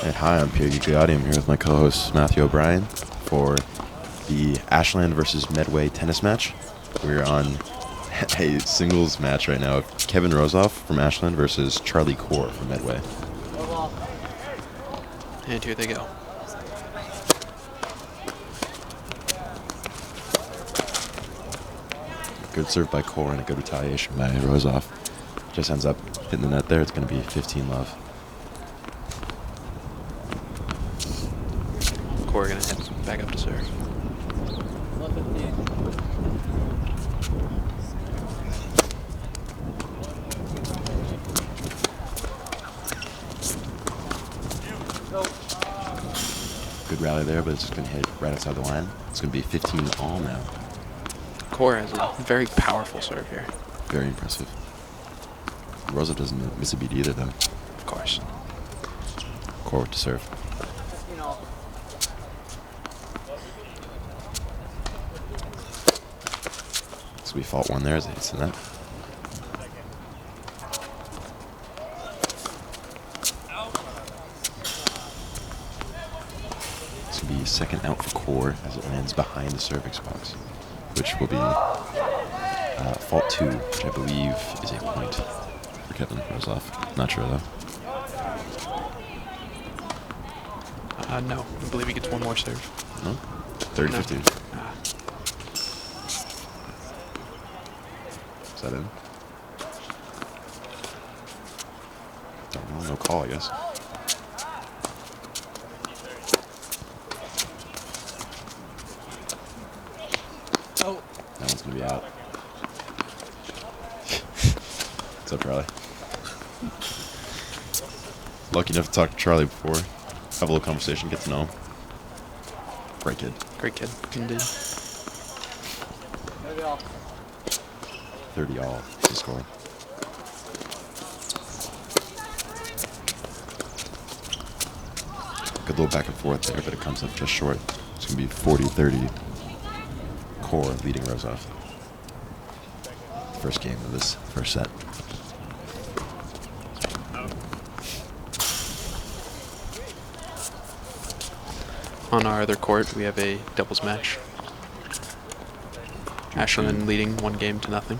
And hi, I'm Pierre Gigliotti. I'm here with my co-host Matthew O'Brien for the Ashland versus Medway tennis match. We're on a singles match right now of Kevin Rozoff from Ashland versus Charlie Core from Medway. And here they go. Good serve by Core and a good retaliation by Rozoff. Just ends up hitting the net there. It's going to be 15-love. Core going to head back up to serve. Good rally there, but it's just going to hit right outside the line. It's going to be 15-all now. Core has a very powerful serve here. Very impressive. Rozoff doesn't miss a beat either, though. Of course. Core to serve. So we fault one there as it hits the net. This will be second out for Core as it lands behind the cervix box, which will be fault 2, which I believe is a point for Kevin Rozoff. Not sure, though. No, I believe he gets one more serve. No? 30-15. Is that in? Don't know. No call, I guess. Oh. That one's going to be out. What's up, Charlie? Lucky enough to talk to Charlie before. Have a little conversation, get to know him. Great kid. Great kid, indeed. 30-all is the score. Good little back and forth there, but it comes up just short. It's going to be 40-30. Core leading Rozoff. First game of this first set. On our other court, we have a doubles match. Ashland leading 1-0.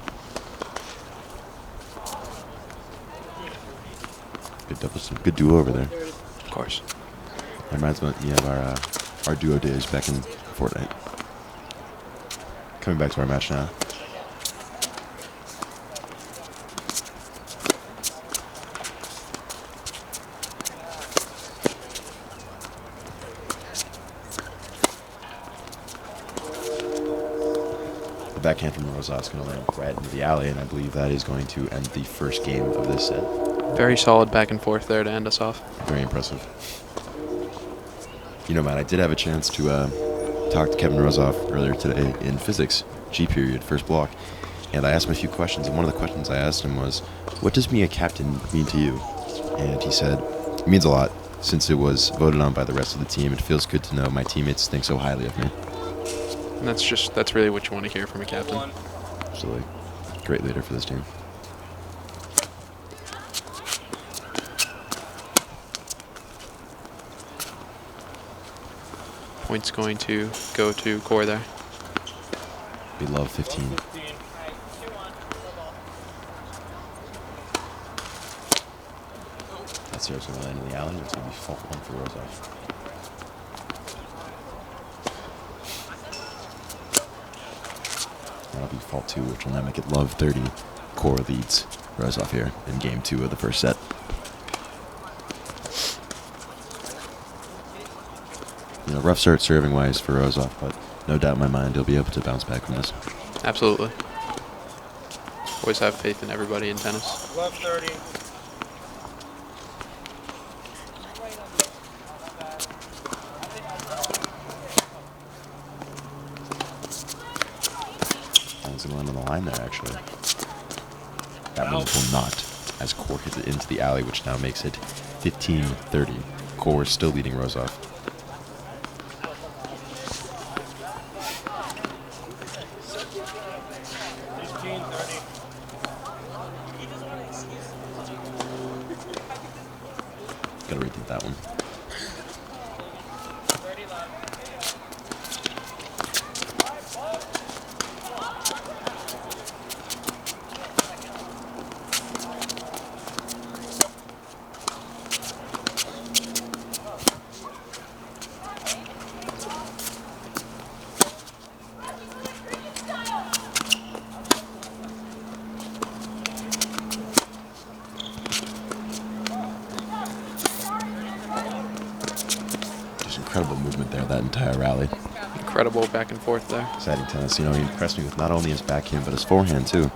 Good doubles, good duo over there. Of course. That reminds me of our duo days back in Fortnite. Coming back to our match now. The backhand from Rozoff is going to land right into the alley, and I believe that is going to end the first game of this set. Very solid back and forth there to end us off. Very impressive. You know, man, I did have a chance to talk to Kevin Rozoff earlier today in physics, G period, first block, and I asked him a few questions, and one of the questions I asked him was, what does being a captain mean to you? And he said, it means a lot. Since it was voted on by the rest of the team, it feels good to know my teammates think so highly of me. And that's really what you want to hear from a captain. Absolutely. Great leader for this team. Point's going to go to Core there. We love 15. That serve's going to land in the alley. It's going to be fault 1 for Rozoff. That'll be fault 2, which will now make it love 30. Core leads Rozoff here in game 2 of the first set. You know, rough start serving wise for Rozoff, but no doubt in my mind he'll be able to bounce back from this. Absolutely. Always have faith in everybody in tennis. Love 30. One's going to land on the line there, actually. That one will not, as Core hits it into the alley, which now makes it 15-30. Core is still leading Rozoff. Gotta rethink that one. Just incredible movement there that entire rally. Incredible back and forth there. Exciting tennis. You know, he impressed me with not only his backhand, but his forehand, too.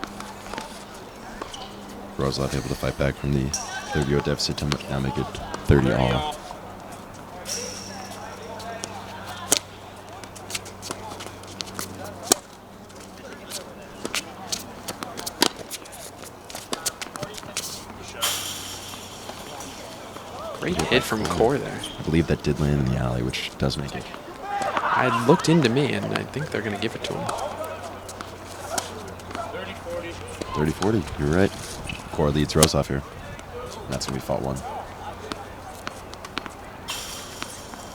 Rozov able to fight back from the 30-0 deficit to now make it 30-all. Great hit from Core there. I believe that did land in the alley, which does make it. I looked into me, and I think they're going to give it to him. 30-40, you're right. Core leads Rozov here. And that's going to be fault 1.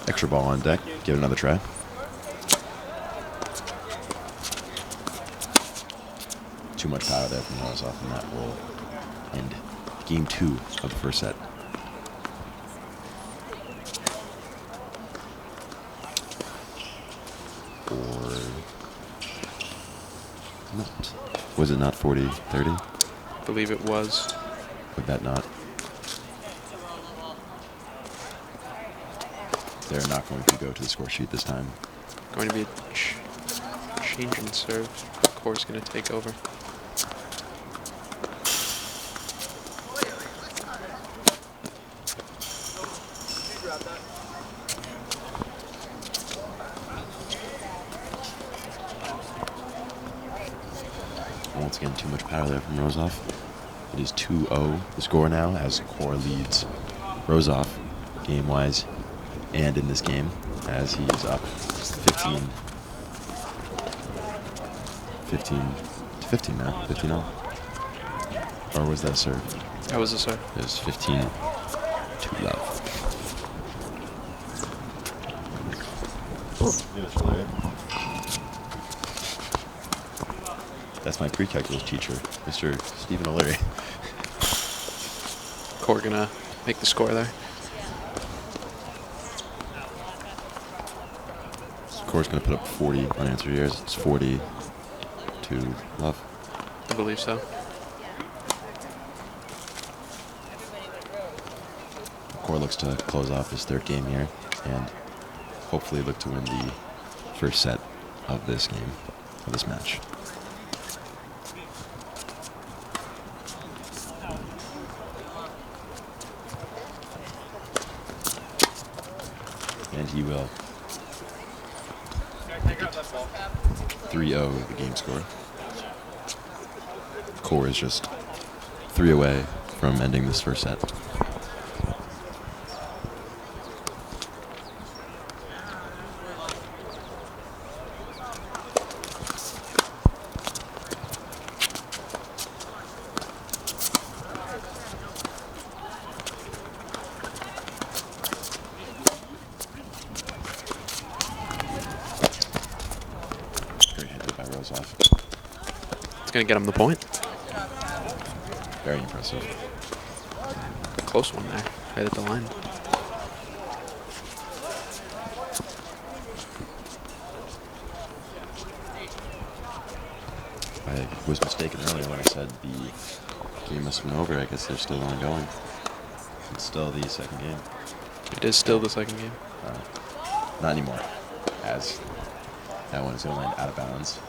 Extra ball on deck. Give it another try. Too much power there from Rozov, and that will end game 2 of the first set. Or not. Was it not 40-30? I believe it was. Would that not? They're not going to go to the score sheet this time. Going to be a change in serve. Core's going to take over. Once again, too much power there from Rozov. It is 2-0 the score now as Core leads Rozov game-wise and in this game as he is up 15 now. 15-0. Or was that a serve? That was a serve. It was 15-2 love. That's my pre-calculus teacher, Mr. Stephen O'Leary. Core gonna make the score there. Core's gonna put up 40 unanswered errors. It's 40 to love. I believe so. Core looks to close off his 3rd game here and hopefully look to win the first set of this game, of this match. And he will make it 3-0 the game score. Core is just 3 away from ending this first set. Off. It's going to get him the point. Very impressive. Close one there, right at the line. I was mistaken earlier when I said the game must have been over. I guess they're still ongoing. It's still the 2nd game. It is still the 2nd game. Not anymore, as that one is going to land out of bounds.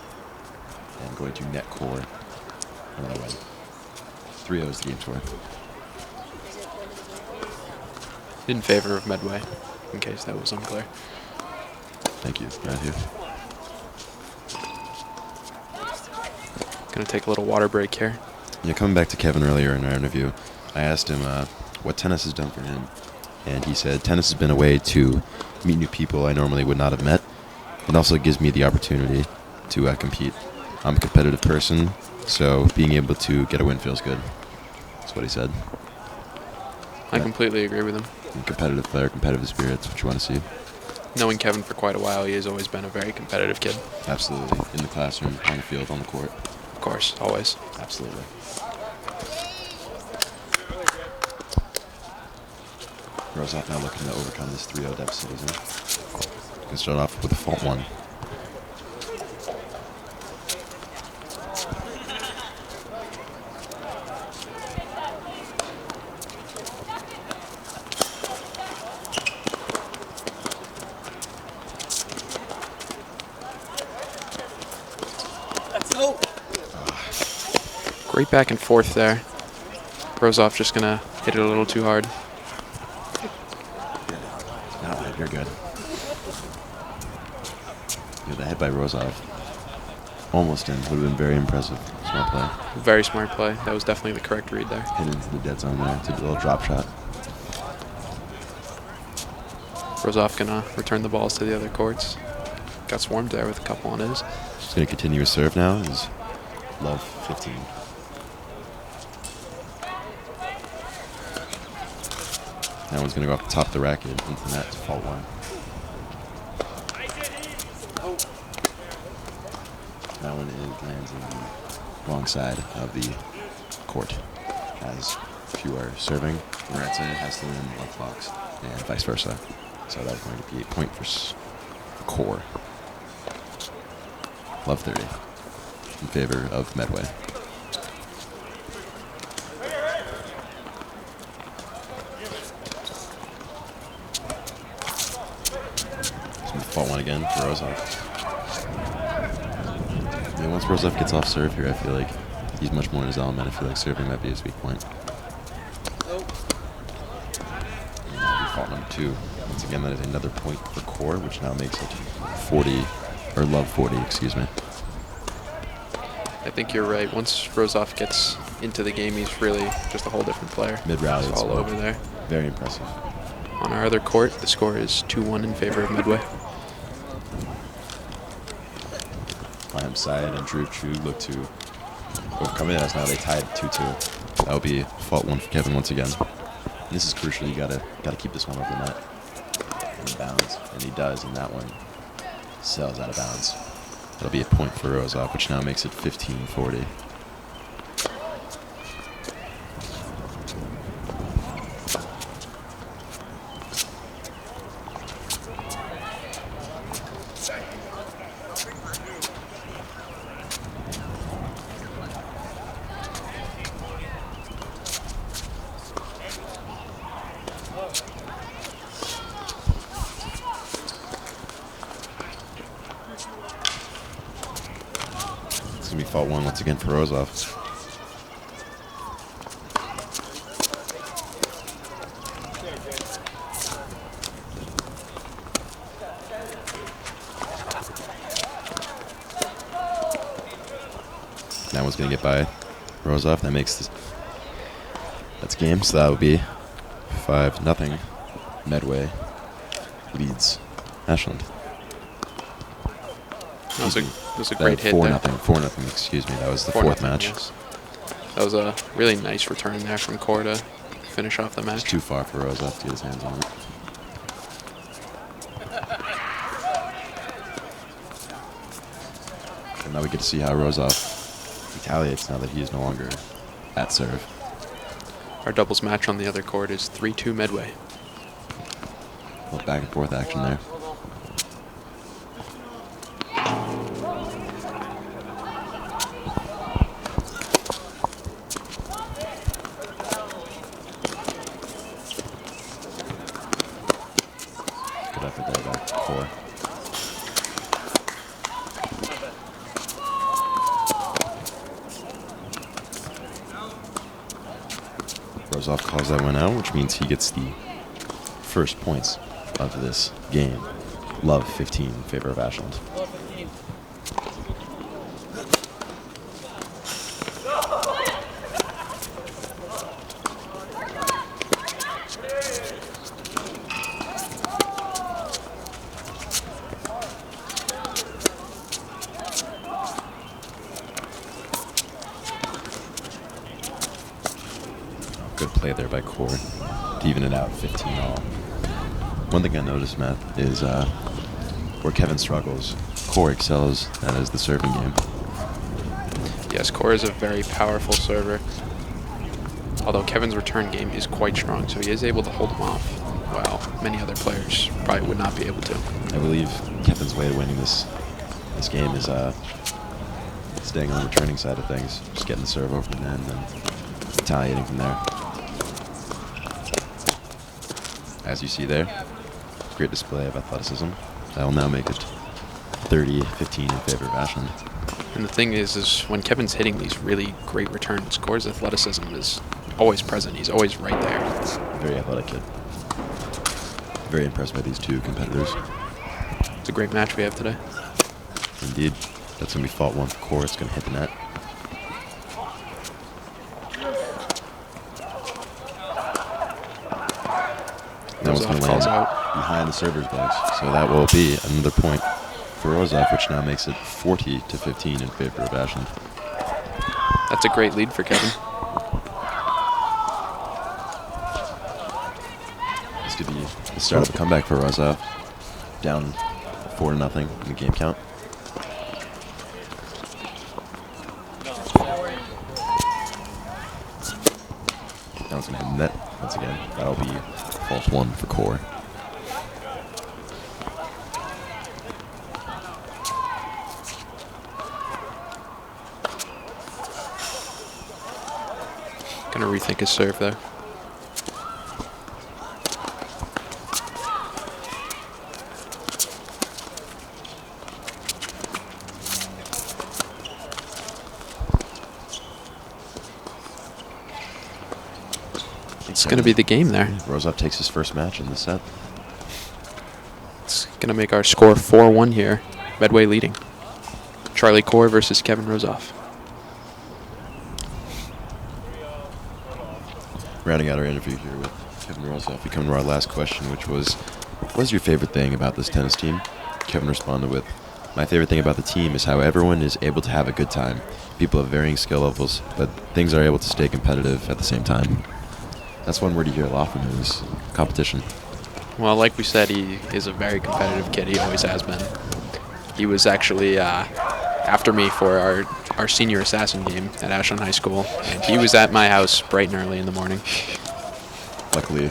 And going to net Core another win. 3-0 is the game score. In favor of Medway, in case that was unclear. Thank you, Matthew. Gonna take a little water break here. Yeah, coming back to Kevin earlier in our interview, I asked him what tennis has done for him. And he said, tennis has been a way to meet new people I normally would not have met. It also gives me the opportunity to compete. I'm a competitive person, so being able to get a win feels good. That's what he said. I completely agree with him. Competitive player, competitive spirit, that's what you want to see. Knowing Kevin for quite a while, he has always been a very competitive kid. Absolutely. In the classroom, on the field, on the court. Of course, always. Absolutely. Rozov now looking to overcome this 3-0 deficit, isn't he? Can start off with a fault 1. Great back and forth there. Rozov just going to hit it a little too hard. No, you're good. Yeah, the hit by Rozov. Almost in. Would have been very impressive. Smart play. Very smart play. That was definitely the correct read there. Hit into the dead zone there. Took a little drop shot. Rozov going to return the balls to the other courts. Got swarmed there with a couple on his. Just going to continue his serve now. Is Love 15. That one's going to go off the top of the racket into the net to fault 1. That one lands in the wrong side of the court. As if you are serving, the right side has to win left box, and vice versa. So that's going to be a point for core. Love 30 in favor of Medway. Fault 1 again for Rozov. Yeah, once Rozov gets off serve here, I feel like he's much more in his element. I feel like serving might be his weak point. And that'll be fault number 2. Once again, that is another point for core, which now makes it 40, or Love 40, excuse me. I think you're right. Once Rozov gets into the game, he's really just a whole different player. Mid-rally, all over there. Very impressive. On our other court, the score is 2-1 in favor of Medway. Liam Syed and Drew Chu look to overcome it as now they tied 2-2. That will be fault 1 for Kevin once again. And this is crucial. You gotta keep this one over the net and in bounds, and he does, and that one sails out of bounds. That'll be a point for Rozov, which now makes it 15-40. It's going to be fault 1 once again for Rozov. That one's going to get by Rozov. That makes this. That's game. So that would be 5-0. Medway leads Ashland. That was a great hit 4-0. there. 4-0. Excuse me. That was the 4th match. Yes. That was a really nice return there from Core to finish off the match. It's too far for Rozov to get his hands on it. And now we get to see how Rozov retaliates now that he is no longer at serve. Our doubles match on the other court is 3-2 Medway. A little back and forth action there. Good effort there by Core. Rozov calls that one out, which means he gets the first points of this game. Love 15 in favor of Ashland. Good play there by Core to even it out 15-all. One thing I noticed, Matt, is where Kevin struggles, Core excels. That is the serving game. Yes, Core is a very powerful server. Although Kevin's return game is quite strong, so he is able to hold him off, while many other players probably would not be able to. I believe Kevin's way to winning this game is staying on the returning side of things, just getting the serve over the net and then retaliating from there. As you see there, great display of athleticism. That will now make it 30-15 in favor of Ashland. And the thing is when Kevin's hitting these really great returns, Core's athleticism is always present. He's always right there. Very athletic kid. Very impressed by these two competitors. It's a great match we have today. Indeed. That's going to be fault one for Core. It's going to hit the net. That one's going to land behind the server's box. So that will be another point for Rozov, which now makes it 40-15 in favor of Ashland. That's a great lead for Kevin. This could be the start of a comeback for Rozov. Down 4-0 in the game count. That one's going to hit the net once again. That'll be fault one for Core. Gonna rethink his serve there. It's gonna be the game there. Rozov takes his first match in the set. It's gonna make our score 4-1 here. Medway leading. Charlie Core versus Kevin Rozov. Rounding out our interview here with Kevin Rozov, we come to our last question, which was, what's your favorite thing about this tennis team? Kevin responded with, my favorite thing about the team is how everyone is able to have a good time. People have varying skill levels, but things are able to stay competitive at the same time. That's one word you hear a lot from him is competition. Well, like we said, he is a very competitive kid. He always has been. He was actually after me for our senior assassin game at Ashland High School, and he was at my house bright and early in the morning. Luckily,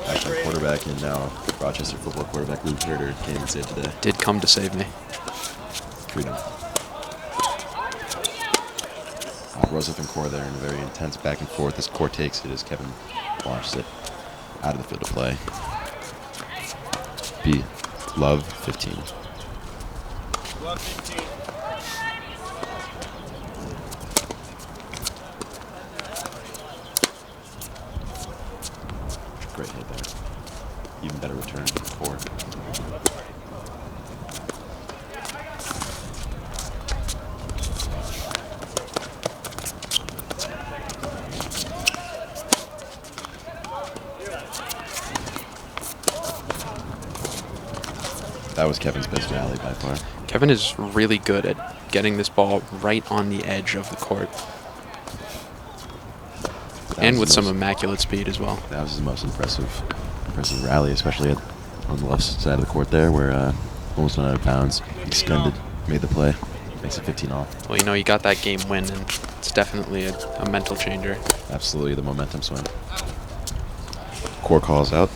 Ashland quarterback and now Rochester football quarterback Luke Herder came and saved the day. Did come to save me. Freedom. Rozov and Core there in a very intense back and forth as Core takes it as Kevin launches it out of the field of play. B. Love 15. Love 15. Great hit there. Even better return for Core. That was Kevin's best rally by far. Kevin is really good at getting this ball right on the edge of the court. And with some immaculate speed as well. That was his most impressive rally, especially on the left side of the court there, where almost went out of bounds. Extended, made the play, makes it 15 off. Well, you know, you got that game win, and it's definitely a mental changer. Absolutely, the momentum swing. Core calls out.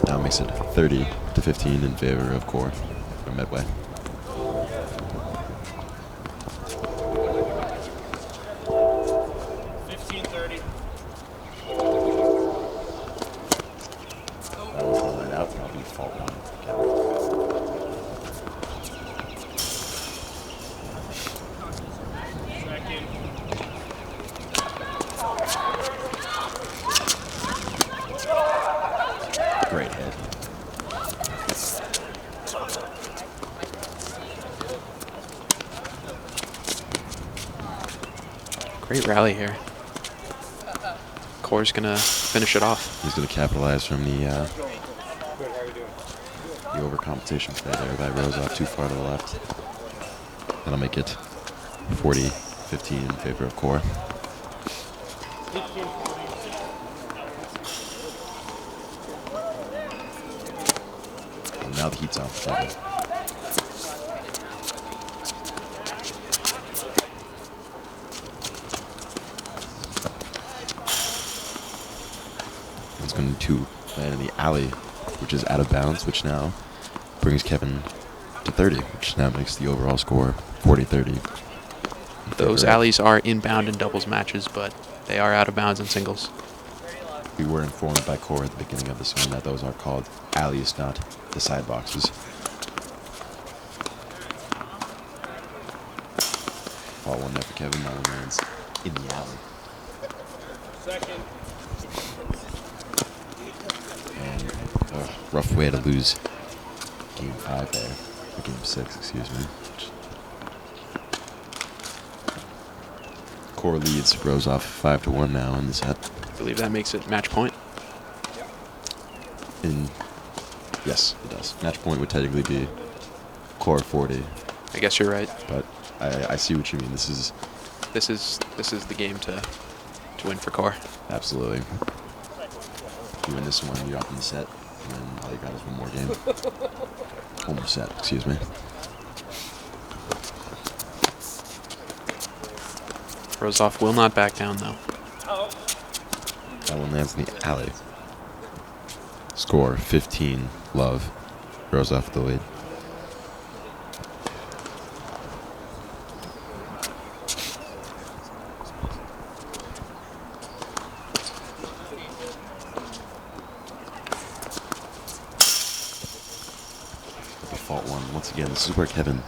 Now makes it 30-15 in favor of Core from Medway. That was the line out, and that'll be fault one. Great hit. Great rally here. Core's gonna finish it off. He's going to capitalize from the overcompensation play there by Rozov, too far to the left. That'll make it 40-15 in favor of Core. And now the heat's on for Kevin. It's going to land in the alley, which is out of bounds, which now brings Kevin to 30, which now makes the overall score 40-30. Those alleys are inbound in doubles matches, but they are out of bounds in singles. We were informed by Core at the beginning of this one that those are called alleys, not the side boxes. Fault 1 there for Kevin. That one lands in the alley. Second. And rough way to lose game 5 there. Or game 6, excuse me. Core leads Rozoff 5-1 now in the set. I believe that makes it match point. And yes, it does. Match point would technically be Core 40, I guess you're right. but I see what you mean. This is This is the game to win for Core. absolutely. You win this one, you're up in the set, and then all you got is one more game. One more set, excuse me. Rozoff will not back down though. That one lands in the alley. Score 15, love. Rozoff with the lead. Fault 1. Once again, this is where Kevin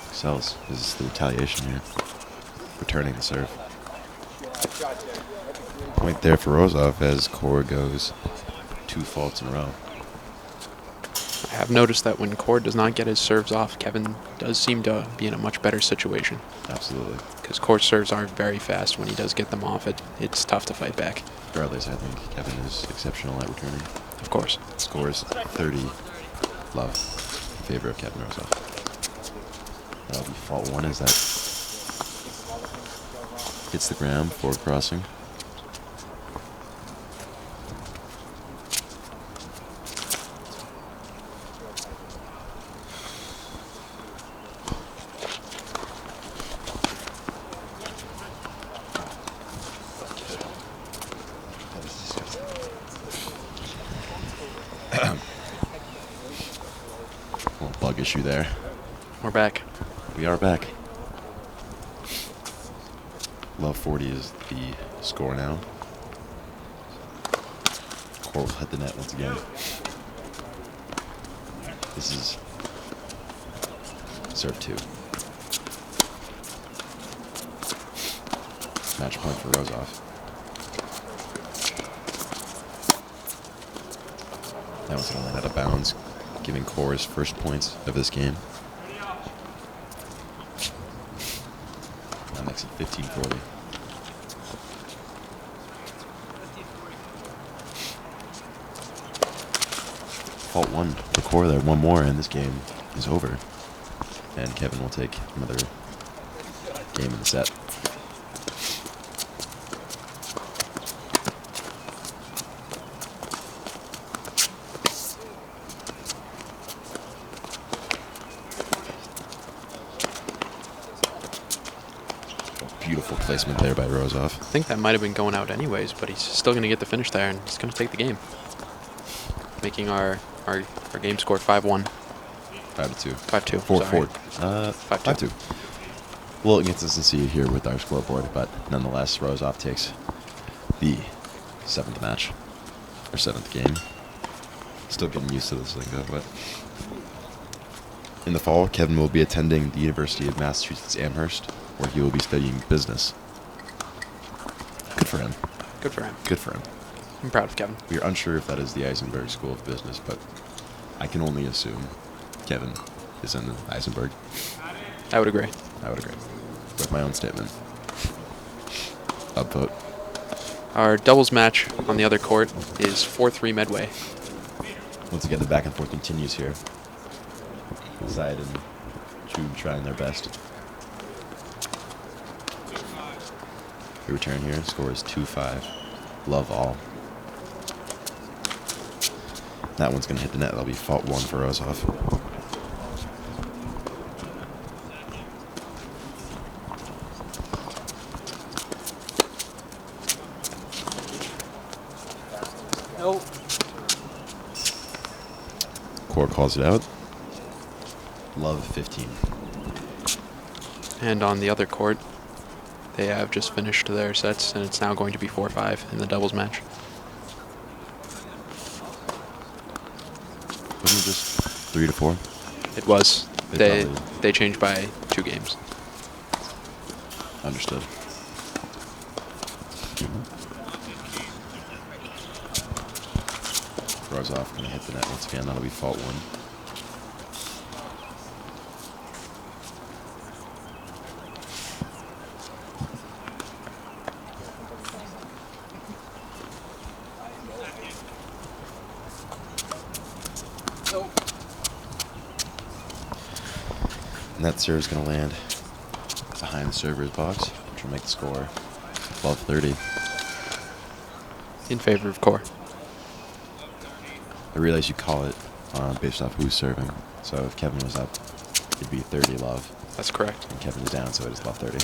excels. This is the retaliation here. Returning the serve. Point there for Rozoff as Core goes 2 faults in a row. I have noticed that when Core does not get his serves off, Kevin does seem to be in a much better situation. Absolutely. Because Core's serves are very fast. When he does get them off, it's tough to fight back. Regardless, I think Kevin is exceptional at returning. Of course. Scores 30, love, in favor of Kevin Rozoff. That'll be fault 1 as that hits the ground for crossing. Little bug issue there. We're back. We are back. Love 40 is the score now. Core will hit the net once again. This is serve 2. Match point for Rozoff. That one's going to land out of bounds, giving Core his first points of this game. That makes it 15-40. Fault 1 for Core there. One more, and this game is over. And Kevin will take another game in the set. Beautiful placement there by Rozoff. I think that might have been going out anyways, but he's still going to get the finish there, and he's going to take the game. Making our game score 5-1. 5-2. 5-2. 4-4. 5-2. 5-2. A little inconsistency here with our scoreboard, but nonetheless, Rozoff takes the 7th match, or 7th game. Still getting used to this lingo, but in the fall, Kevin will be attending the University of Massachusetts Amherst, where he will be studying business. Good for him. Good for him. Good for him. I'm proud of Kevin. We are unsure if that is the Eisenberg School of Business, but I can only assume Kevin is in the Eisenberg. I would agree. I would agree with my own statement. Upvote. Our doubles match on the other court is 4-3 Medway. Once again, the back and forth continues here. Zayed and Jude trying their best. The return here, score is 2-5. Love all. That one's going to hit the net. That'll be fault 1 for Rozoff. Nope. Core calls it out. Love 15. And on the other court, they have just finished their sets, and it's now going to be 4-5 in the doubles match. Wasn't it just 3-4? It was. They They changed by 2 games. Understood. Rozov going to hit the net once again. That'll be fault one. Nope. And that serve is going to land behind the server's box, which will make the score 12-30. In favor of core. I realize you call it based off who's serving. So if Kevin was up, it'd be 30 love. That's correct. And Kevin's down, so it is love 30.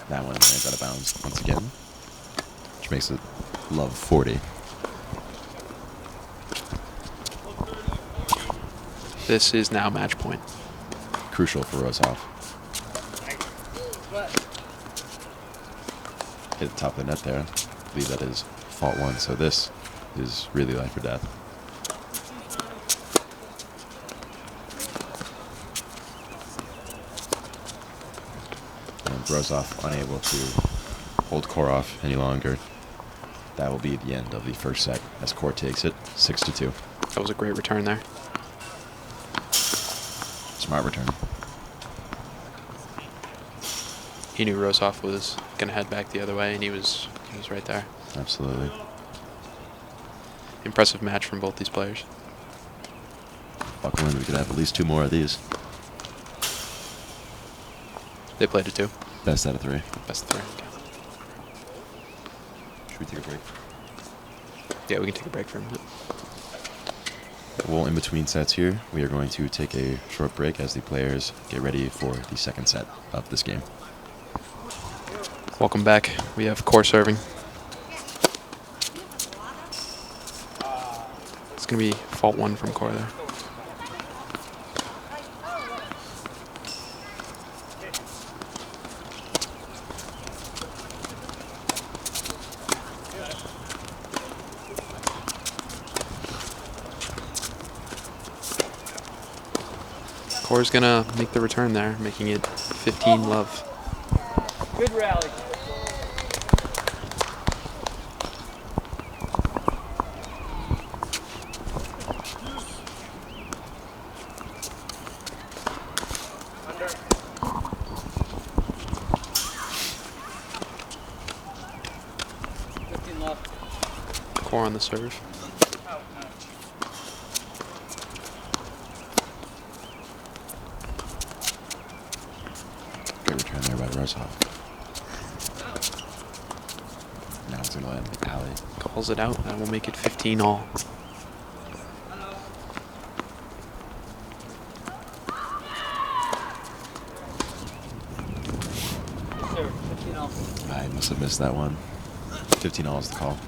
That one lands out of bounds once again, which makes it love 40. This is now match point. Crucial for Rozov. Hit the top of the net there. I believe that is fault one, so this is really life or death. And Rozov unable to hold core off any longer. That will be the end of the first set as core takes it 6-2. That was a great return there. Smart return. He knew Rozov was going to head back the other way, and he was right there. Absolutely. Impressive match from both these players. Buckle in, we could have at least 2 more of these. They played it too. Best out of 3. Best of 3. Okay. Should we take a break? Yeah, we can take a break for a minute. Well, in between sets here, we are going to take a short break as the players get ready for the second set of this game. Welcome back. We have core serving. It's going to be fault one from core there. Core's going to make the return there, making it 15 love. Good rally. Core on the serve. Great return there by Rozov. Now it's going to land the alley. Calls it out. That will make it 15 all. Sir, 15 off. I must have missed that one. 15 all is the call.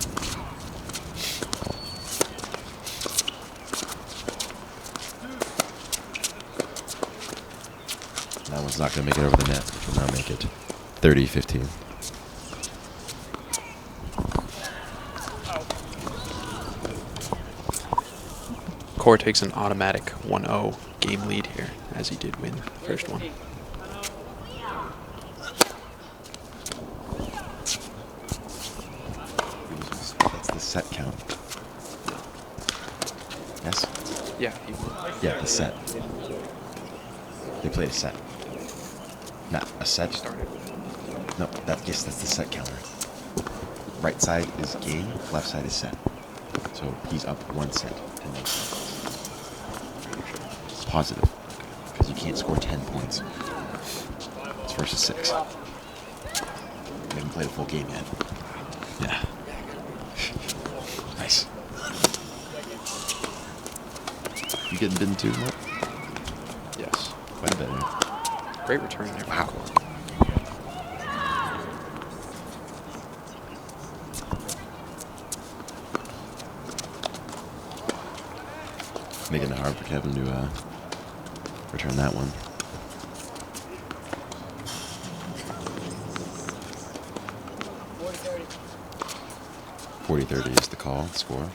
That one's not going to make it over the net, which will now make it 30-15. Core takes an automatic 1-0 game lead here, as he did win the first one. That's the set count. Yes? Yeah. Yeah, the set. They played a set. Not a set. Started. No, yes, that's the set counter. Right side is game, left side is set. So he's up 1 set and then it's positive because you can't score 10 points. It's versus 6. We haven't played a full game yet. Yeah. Nice. You getting bitten too, Matt? Yes. Quite a bit. Yeah. Great return there. Wow. Making it hard for Kevin to return that one. 40-30 is the call, score.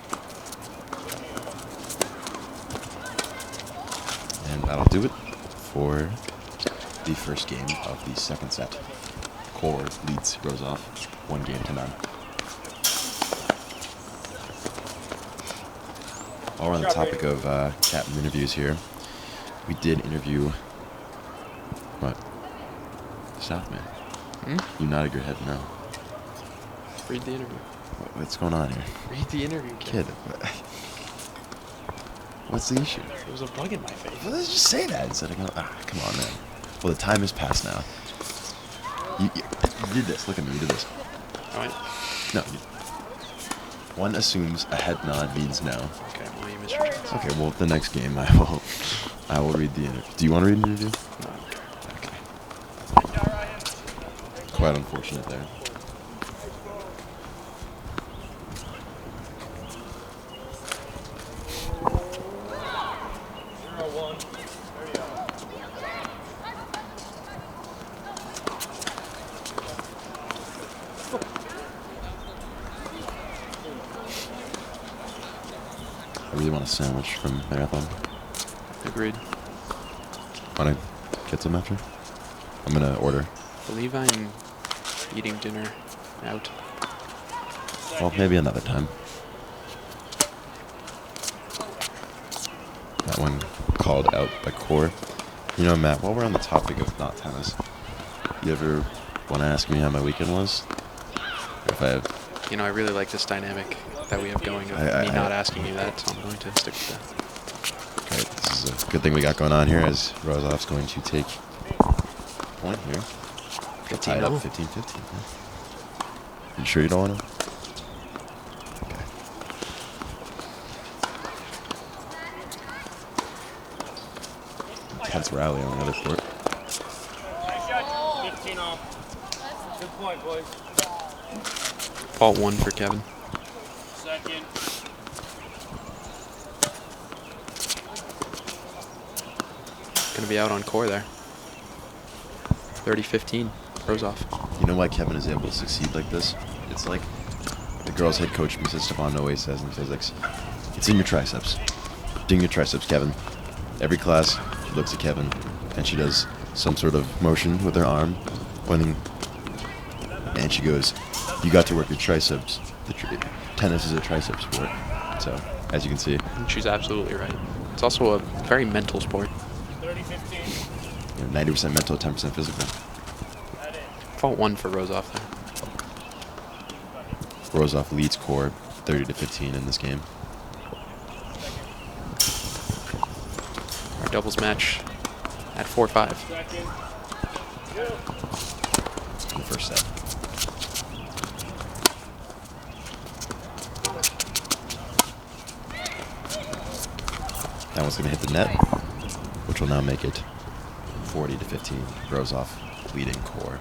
And that'll do it for the first game of the second set. Core leads Rozov 1-9. While we're on the topic of captain interviews here, we did interview. What? Stop, man. You nodded your head no. Read the interview. What's going on here? Read the interview, Kid. What's the issue? There was a bug in my face. Well, let's just say that instead of going, come on, man. Well, the time has passed now. You did this. Look at me. You did this. All right. No. One assumes a head nod means no. Okay, well, you missed your chance. Okay, well, the next game I will read the interview. Do you want to read the interview? No. Okay. Quite unfortunate there. I really want a sandwich from Marathon. Agreed. Want to get some after? I'm going to order. I believe I'm eating dinner out. Well, maybe another time. That one called out by Core. You know, Matt, while we're on the topic of not tennis, you ever want to ask me how my weekend was? Or if I have... You know, I really like this dynamic that we have going of me not asking you that, so I'm going to stick with that. Okay, this is a good thing we got going on here, as Rozov's going to take point here. Get tied up 15-15. Yeah. You sure you don't want to? Okay. Intense rally on the other court. 15 off. Good point, boys. Fault 1 for Kevin. Second. Going to be out on Core there. 30-15. Rozov. You know why Kevin is able to succeed like this? It's like the girls' head coach, Mrs. Stefan, always says in physics. It's in your triceps. Ding your triceps, Kevin. Every class, she looks at Kevin, and she does some sort of motion with her arm, pointing, and she goes, you got to work your triceps. Tennis is a tricep sport. So, as you can see. She's absolutely right. It's also a very mental sport. 30-15. 90% mental, 10% physical. Fault 1 for Rozov there. Rozov leads Core 30-15 in this game. Our doubles match at 4-5. Second. In the first set. That one's going to hit the net, which will now make it 40-15. Rozov leading Core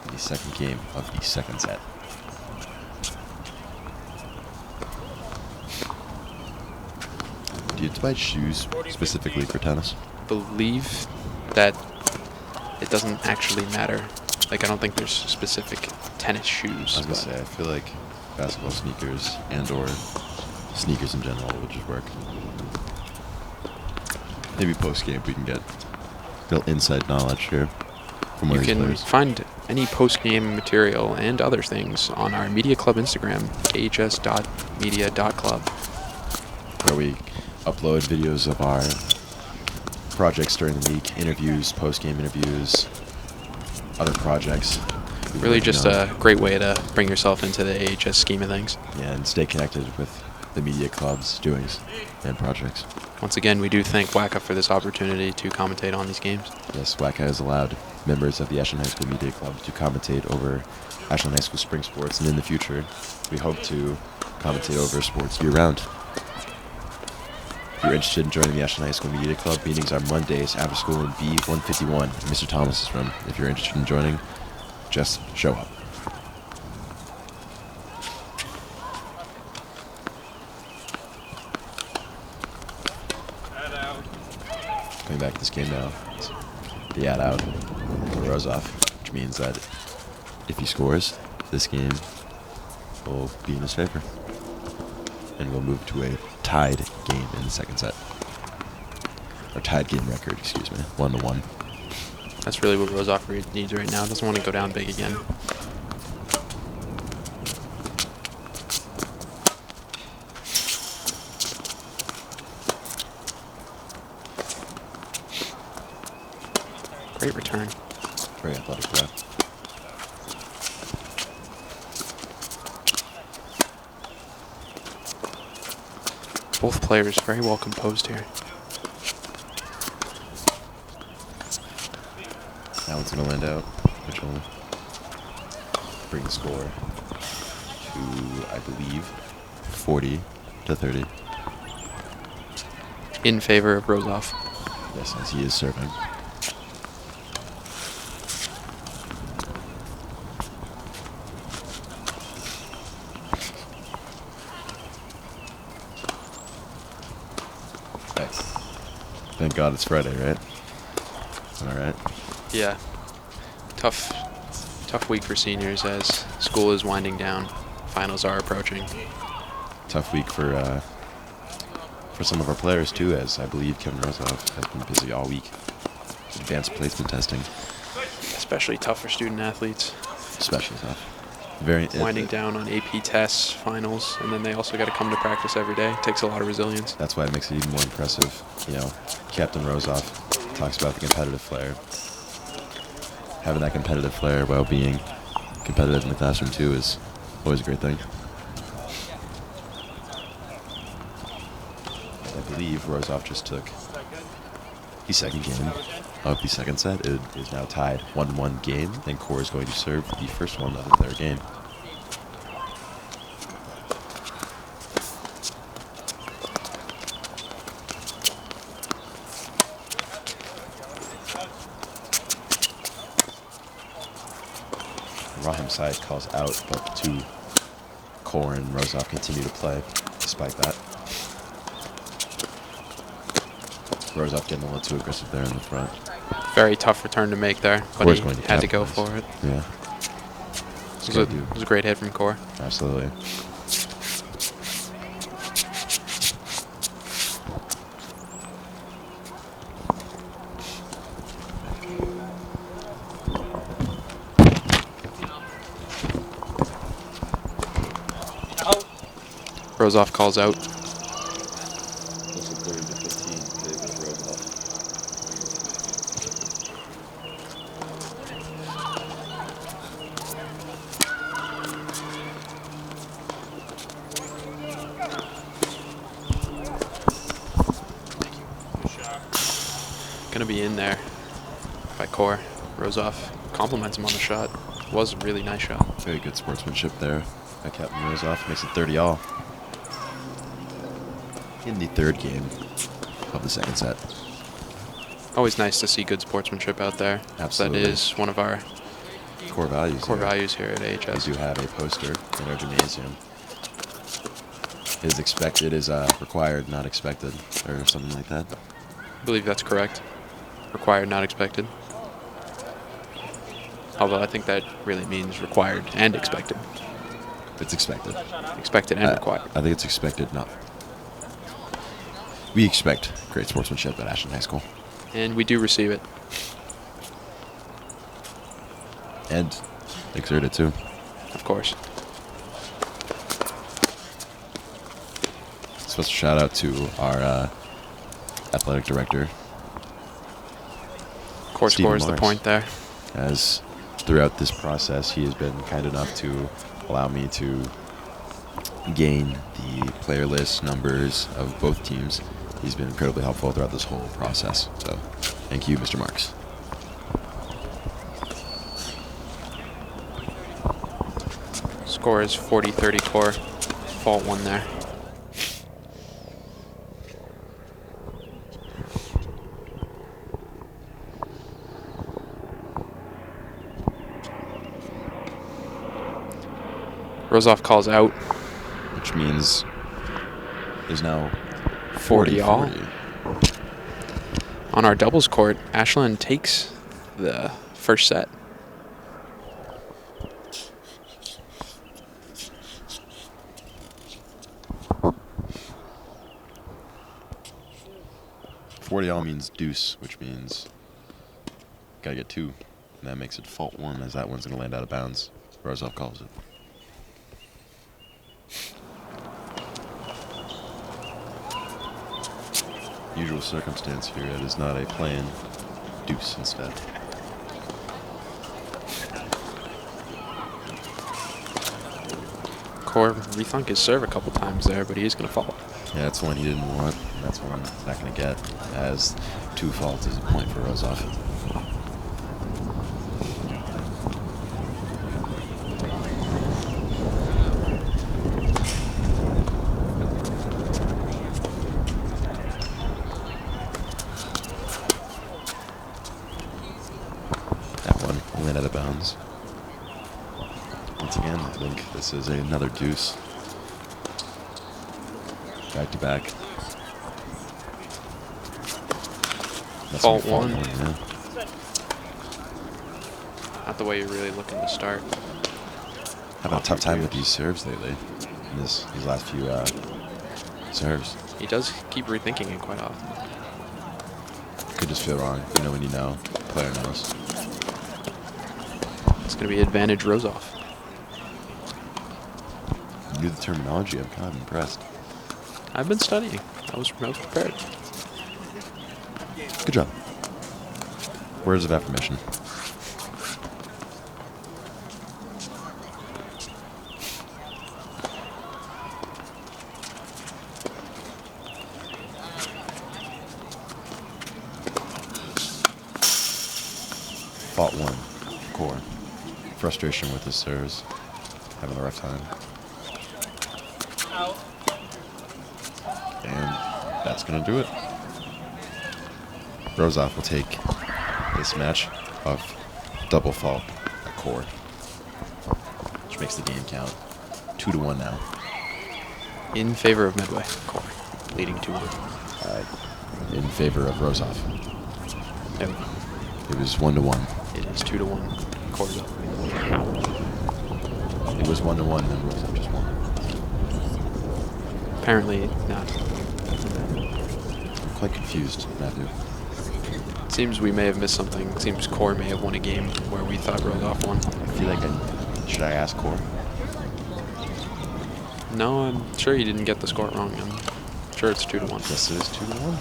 in the second game of the second set. Do you buy shoes specifically for tennis? Believe that it doesn't actually matter. Like, I don't think there's specific tennis shoes. I was going to say, I feel like basketball sneakers and or sneakers in general would just work. Maybe post-game we can get a little inside knowledge here from one You of these can players. find any post-game material and other things on our Media Club Instagram, ahs.media.club. Where we upload videos of our projects during the week, interviews, post-game interviews, other projects. Really just a great way to bring yourself into the AHS scheme of things. Yeah, and stay connected with the media club's doings and projects. Once again, we do thank WACA for this opportunity to commentate on these games. Yes, WACA has allowed members of the Ashland High School Media Club to commentate over Ashland High School spring sports, and in the future, we hope to commentate over sports year-round. If you're interested in joining the Ashland High School Media Club, meetings are Mondays after school in B151, Mr. Thomas's room. If you're interested in joining, just show up. Coming back to this game now, it's the ad out for Rozov, which means that if he scores, this game will be in his favor. And we'll move to a tied game in the second set. Or tied game record, excuse me, 1-1. That's really what Rozoff needs right now. Doesn't want to go down big again. Great return. Very athletic play. Both players very well composed here. That one's going to land out, which will bring the score to, I believe, 40-30. In favor of Rozoff. Yes, as he is serving. Nice. Thank God it's Friday, right? All right. Yeah. Tough week for seniors as school is winding down. Finals are approaching. Tough week for some of our players too, as I believe Kevin Rozoff has been busy all week. Advanced placement testing. Especially tough for student athletes. Especially tough. Very Winding down on AP tests, finals, and then they also got to come to practice every day. It takes a lot of resilience. That's why it makes it even more impressive. You know, Captain Rozoff talks about the competitive flair. Having that competitive flair while being competitive in the classroom too is always a great thing. I believe Rozoff just took the second game of the second set. It is now tied 1-1 game, and Core is going to serve the first one of their game. Rahim side calls out, but the two, Core and Rozoff, continue to play despite that. Rozoff getting a little too aggressive there in the front. Very tough return to make there, but Core's he going to had to go capitalize. for it. Yeah. It was a great hit from Core. Absolutely. Rozoff calls out. Gonna be in there by Core. Rozoff compliments him on the shot. It was a really nice shot. Very good sportsmanship there by Captain Rozoff. Makes it 30-all. In the third game of the second set. Always nice to see good sportsmanship out there. Absolutely. That is one of our Core values. core values here at AHS. We do have a poster in our gymnasium. Is expected is required, not expected, or something like that. I believe that's correct. Required, not expected. Although I think that really means required and expected. It's expected. Expected and required. I think it's expected, not. We expect great sportsmanship at Ashland High School. And we do receive it. And exert it too. Of course. Special shout out to our athletic director. Core Stephen scores the Morris. point there. As throughout this process, he has been kind enough to allow me to gain the player list numbers of both teams. He's been incredibly helpful throughout this whole process. So, thank you, Mr. Marks. Score is 40-30 Core. Fault one there. Rozoff calls out. Which means there's now 40 all. 40. On our doubles court, Ashland takes the first set. $40 all means deuce, which means Gotta get 2. And that makes it fault 1, as that one's going to land out of bounds. Rozov calls it. Usual circumstance here, it is not a plan. Deuce instead. Core rethunk his serve a couple times there, but he's going to fault. Yeah, that's one he didn't want. And that's one he's not going to get, as 2 faults is a point for Rozov. That one went out of bounds. Once again, I think this is another deuce. Back to back. That's Fault gonna be 1. Yeah. Not the way you're really looking to start. Having a tough time with these serves lately. In these last few serves. He does keep rethinking it quite often. Could just feel wrong. You know when you know. Player knows. It's going to be advantage Rozov. Knew the terminology. I'm kind of impressed. I've been studying. I was prepared. Good job. Words of affirmation. Fault 1. Core. Frustration with his serves. Having a rough time. Out. And that's going to do it. Rozov will take this match of double fault at Core, which makes the game count 2-1 now. In favor of Medway. Core. Leading 2-1. In favor of Rozov. No. It was 1-1. It is 2-1. Core's up. It was 1-1, and then Rozov just won. Apparently not. I'm quite confused, Matthew. Seems we may have missed something. Seems Core may have won a game where we thought Rozov won. I feel like should I ask Core? No, I'm sure he didn't get the score wrong. I'm sure it's 2-1. Yes, it is 2-1.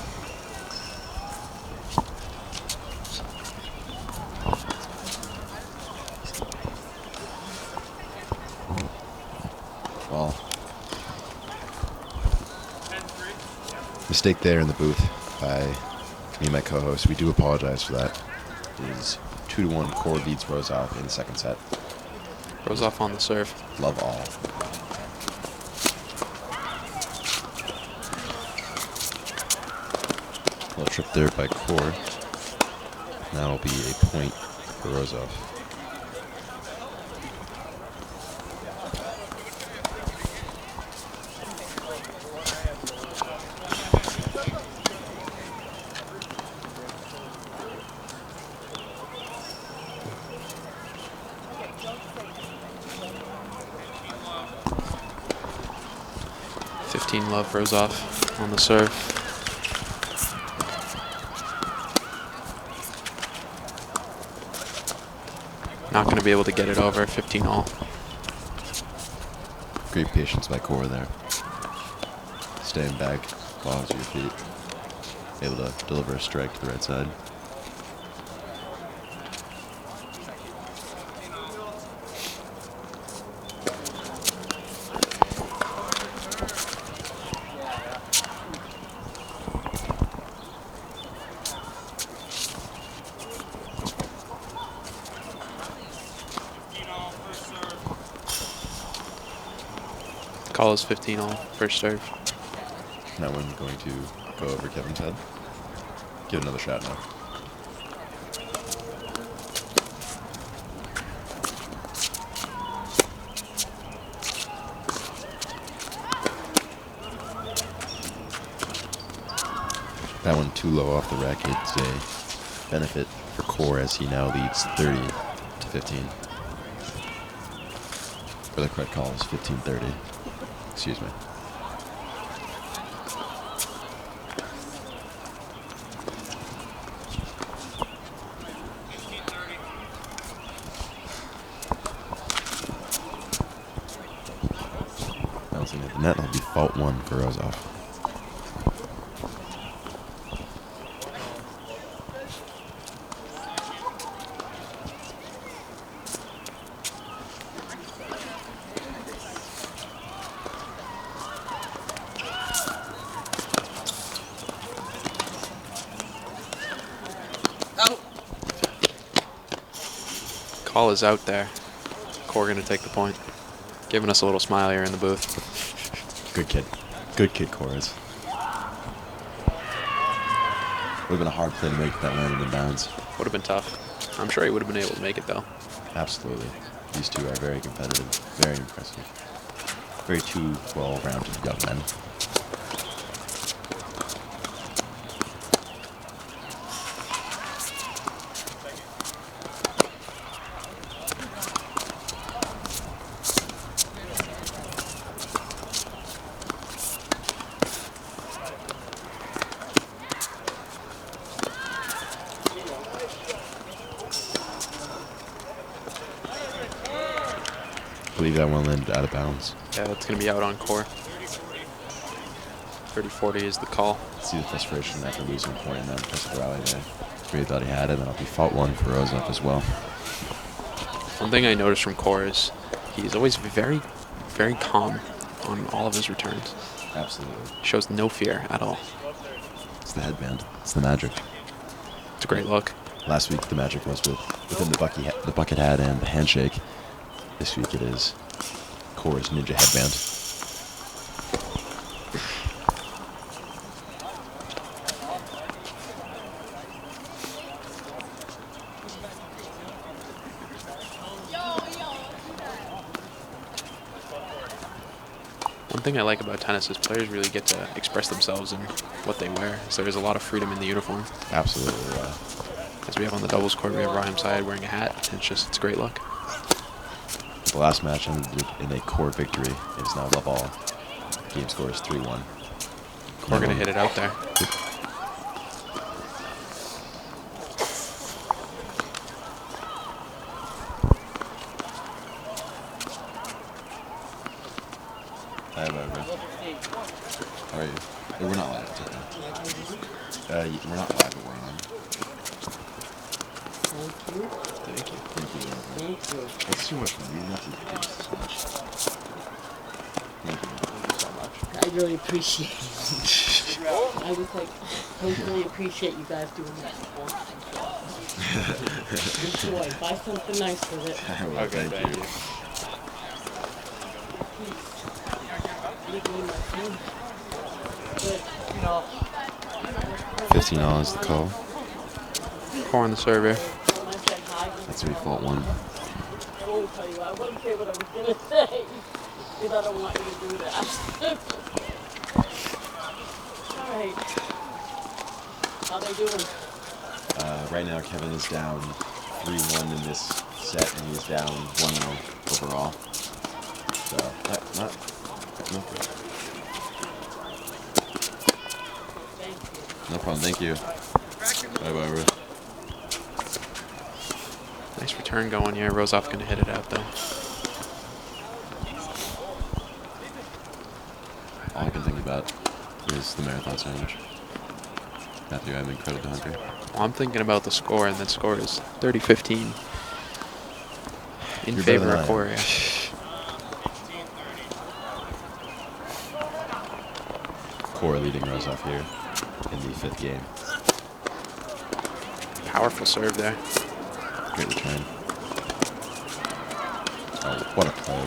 Well, mistake there in the booth by me and my co-host. We do apologize for that. It is 2-1. Core leads Rozov in the second set. Rozov on the serve. Love all. Little trip there by Core. That'll be a point for Rozov. Love Rozov on the serve. Not going to be able to get it over 15-all. Great patience by Core there. Staying back, balls to your feet. Able to deliver a strike to the right side. Call is 15-all first serve. That one going to go over Kevin's head. Give it another shot now. That one too low off the racket. It's a benefit for Core as he now leads 30-15. Or the correct call is 15-30. Excuse me. fault 1 for Rozov. Call is out there. Core going to take the point. Giving us a little smile here in the booth. Good kid. Good kid, Chorus. Would have been a hard play to make if that landed in bounds. Would have been tough. I'm sure he would have been able to make it, though. Absolutely. These two are very competitive, very impressive. Very two well-rounded young men. I believe that one landed out of bounds. Yeah, it's going to be out on Core. 30-40 is the call. See the frustration after losing a point in that impressive rally there. Really thought he had it, and that'll be fault 1 for Rozov as well. One thing I noticed from Core is he's always very, very calm on all of his returns. Absolutely. Shows no fear at all. It's the headband. It's the magic. It's a great look. Last week the magic was within the bucket hat and the handshake. This week it is Core's ninja headband. One thing I like about tennis is players really get to express themselves in what they wear. So there's a lot of freedom in the uniform. Absolutely. As we have on the doubles court, we have Raheem Syed wearing a hat. And it's a great look. The last match ended in a Core victory. It is now love all. Game score is 3-1. Core going to hit it out there. Hi, Barbara. How are you? We're not live. We're not live, but we're on. Thank you. Thank you. Thank you. That's too much for me. You have to do this so much. Thank you. Thank you so much. I really appreciate it. I really appreciate you guys doing that. Enjoy. Buy something nice with it. Well, Okay, thank you. Leave me my phone. But, $15 the call. Core on the serve here. when I said hi, That's going to be fault 1. I won't tell you. I wouldn't say what I was going to say. Because I don't want you to do that. All right. How they doing? Right now, Kevin is down 3-1 in this set, and he's down 1-0 overall. So, not good. Thank you. No problem. Thank you. Bye, Barbara. Nice return going here. Rozov going to hit it out, though. All I can think about is the marathon sandwich. Matthew, I'm incredibly hungry. Well, I'm thinking about the score, and the score is 30-15 in You're favor better than of I Core. am. Yeah. Core leading Rozov here in the 5th game. Powerful serve there. Great return. Oh, what a play.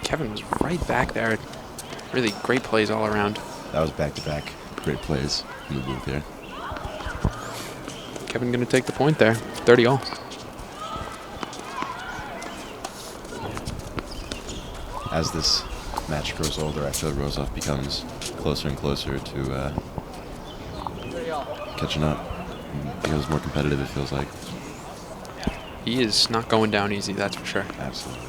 Kevin was right back there. Really great plays all around. That was back-to-back great plays in the booth here. Kevin going to take the point there. 30-all. As this match grows older, I feel Rozov becomes closer and closer to catching up. It becomes more competitive, it feels like. He is not going down easy, that's for sure. Absolutely.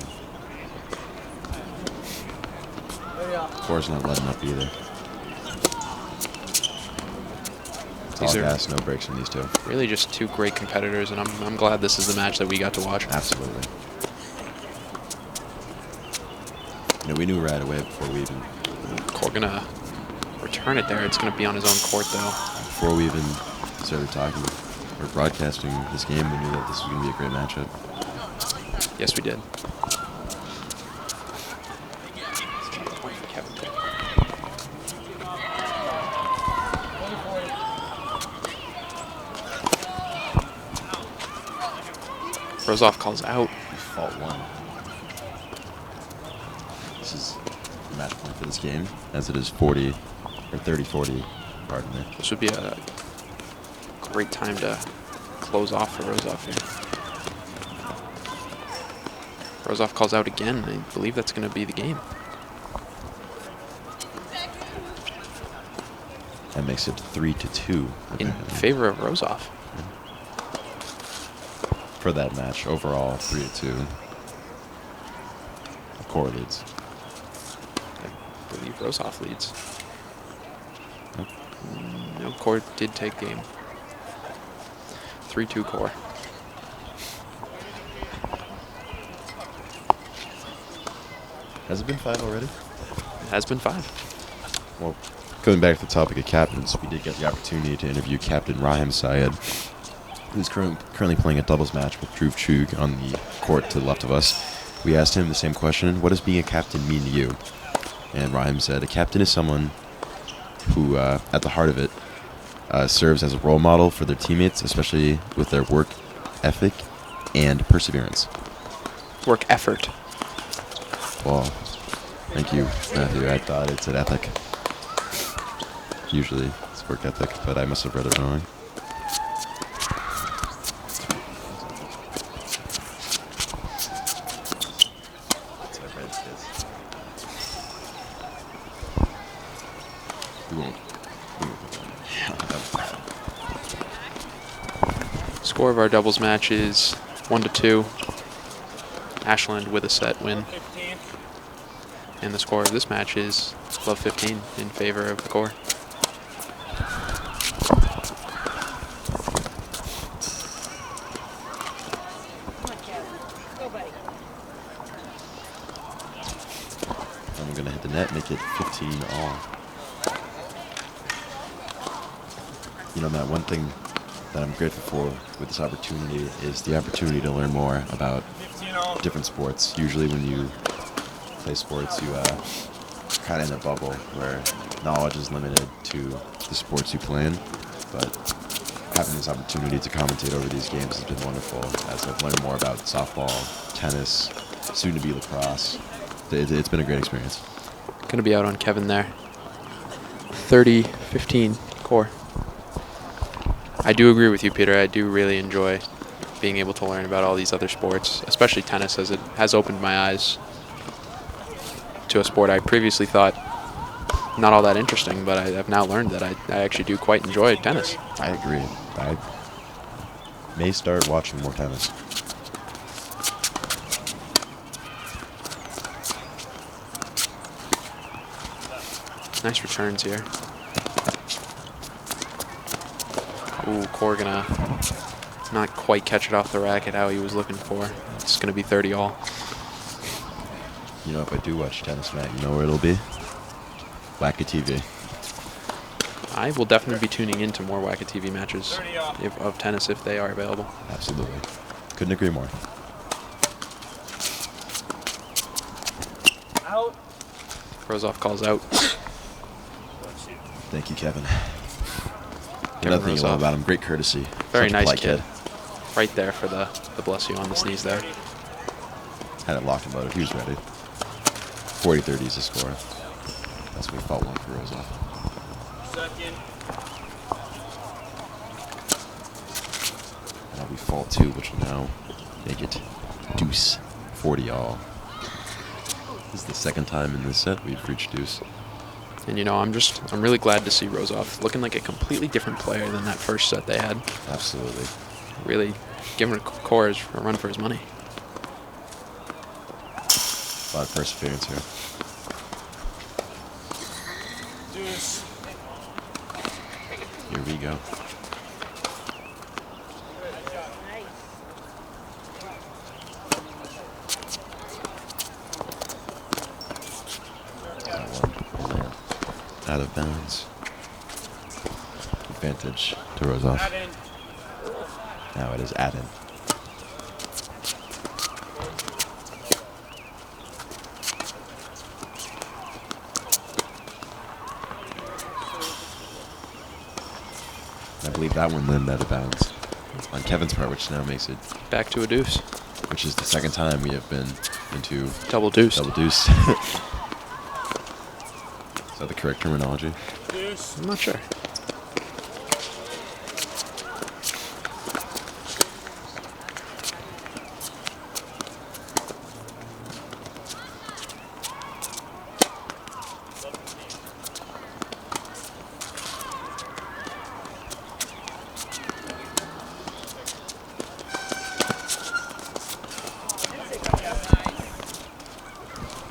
Core's not letting up either. It's all These are- gas, no brakes from these two. Really just two great competitors, and I'm glad this is the match that we got to watch. Absolutely. Yeah, we knew right away before we even Core gonna return it there. It's gonna be on his own court though. before we even started talking or broadcasting this game. We knew that this was going to be a great matchup. Yes, we did. Point for Kevin there. Rozoff calls out. Fault 1. This is the match point for this game, as it is 40 or 30-40. Pardon me. This would be a great time to close off for Rozoff here. Rozoff calls out again. I believe that's going to be the game. That makes it 3-2 In favor of Rozoff. for that match. Overall, 3-2. Core leads. I believe Rozoff leads. Nope. No, Core did take game. 3-2 Core. Has it been 5 already? It has been 5. Well, going back to the topic of captains, we did get the opportunity to interview Captain Rahim Syed, who's currently playing a doubles match with Dhruv Chugh on the court to the left of us. We asked him the same question: what does being a captain mean to you? And Rahim said, a captain is someone who, at the heart of it, serves as a role model for their teammates, especially with their work ethic and perseverance. Work effort. Well, thank you, Matthew. I thought it said ethic. Usually it's work ethic, but I must have read it wrong. That's what I read it is. We won't put that in. Yeah, that was bad. Score of our doubles match is 1-2. Ashland with a set win. 15. And the score of this match is love 15 in favor of the Core. And we're going to hit the net, make it 15 all. You know, Matt, one thing that I'm grateful for with this opportunity is the opportunity to learn more about 15 all. different sports. Usually when you play sports, you kind of in a bubble where knowledge is limited to the sports you play in. But having this opportunity to commentate over these games has been wonderful, as I've learned more about softball, tennis, soon to be lacrosse. It's been a great experience. Going to be out on Kevin there. 30-15 Core. I do agree with you, Peter. I do really enjoy being able to learn about all these other sports, especially tennis, as it has opened my eyes to a sport I previously thought not all that interesting, but I've now learned that I actually do quite enjoy tennis. I agree. I may start watching more tennis. Nice returns here. Ooh, Core gonna not quite catch it off the racket how he was looking for. It's gonna be 30 all. You know, if I do watch tennis, Matt, you know where it'll be? WACA-TV. I will definitely be tuning into more WACA-TV matches 30 all. of tennis if they are available. Absolutely. Couldn't agree more. Out. Rozoff calls out. Thank you, Kevin. Kevin Another thing you love Rozoff. about him, great courtesy. Very Such a nice polite kid. Right there for the bless you on the sneeze there. Had it locked and loaded. He was ready. 40-30 is the score. That's what we fought one for Rozoff. Second. And that'll be fault 2, which will now make it deuce 40 all. This is the second time in this set we've reached deuce. And you know, I'm really glad to see Rozoff looking like a completely different player than that first set they had. Absolutely. Really giving Core a run for his money. A lot of perseverance here. Deuce. Here we go. out of bounds. Advantage to Rozoff. Add in. Now it is add in. I believe that one landed out of bounds on Kevin's part, which now makes it, Back to a deuce. which is the second time we have been into Double deuce. double deuce. Is that the correct terminology? Deuce. I'm not sure.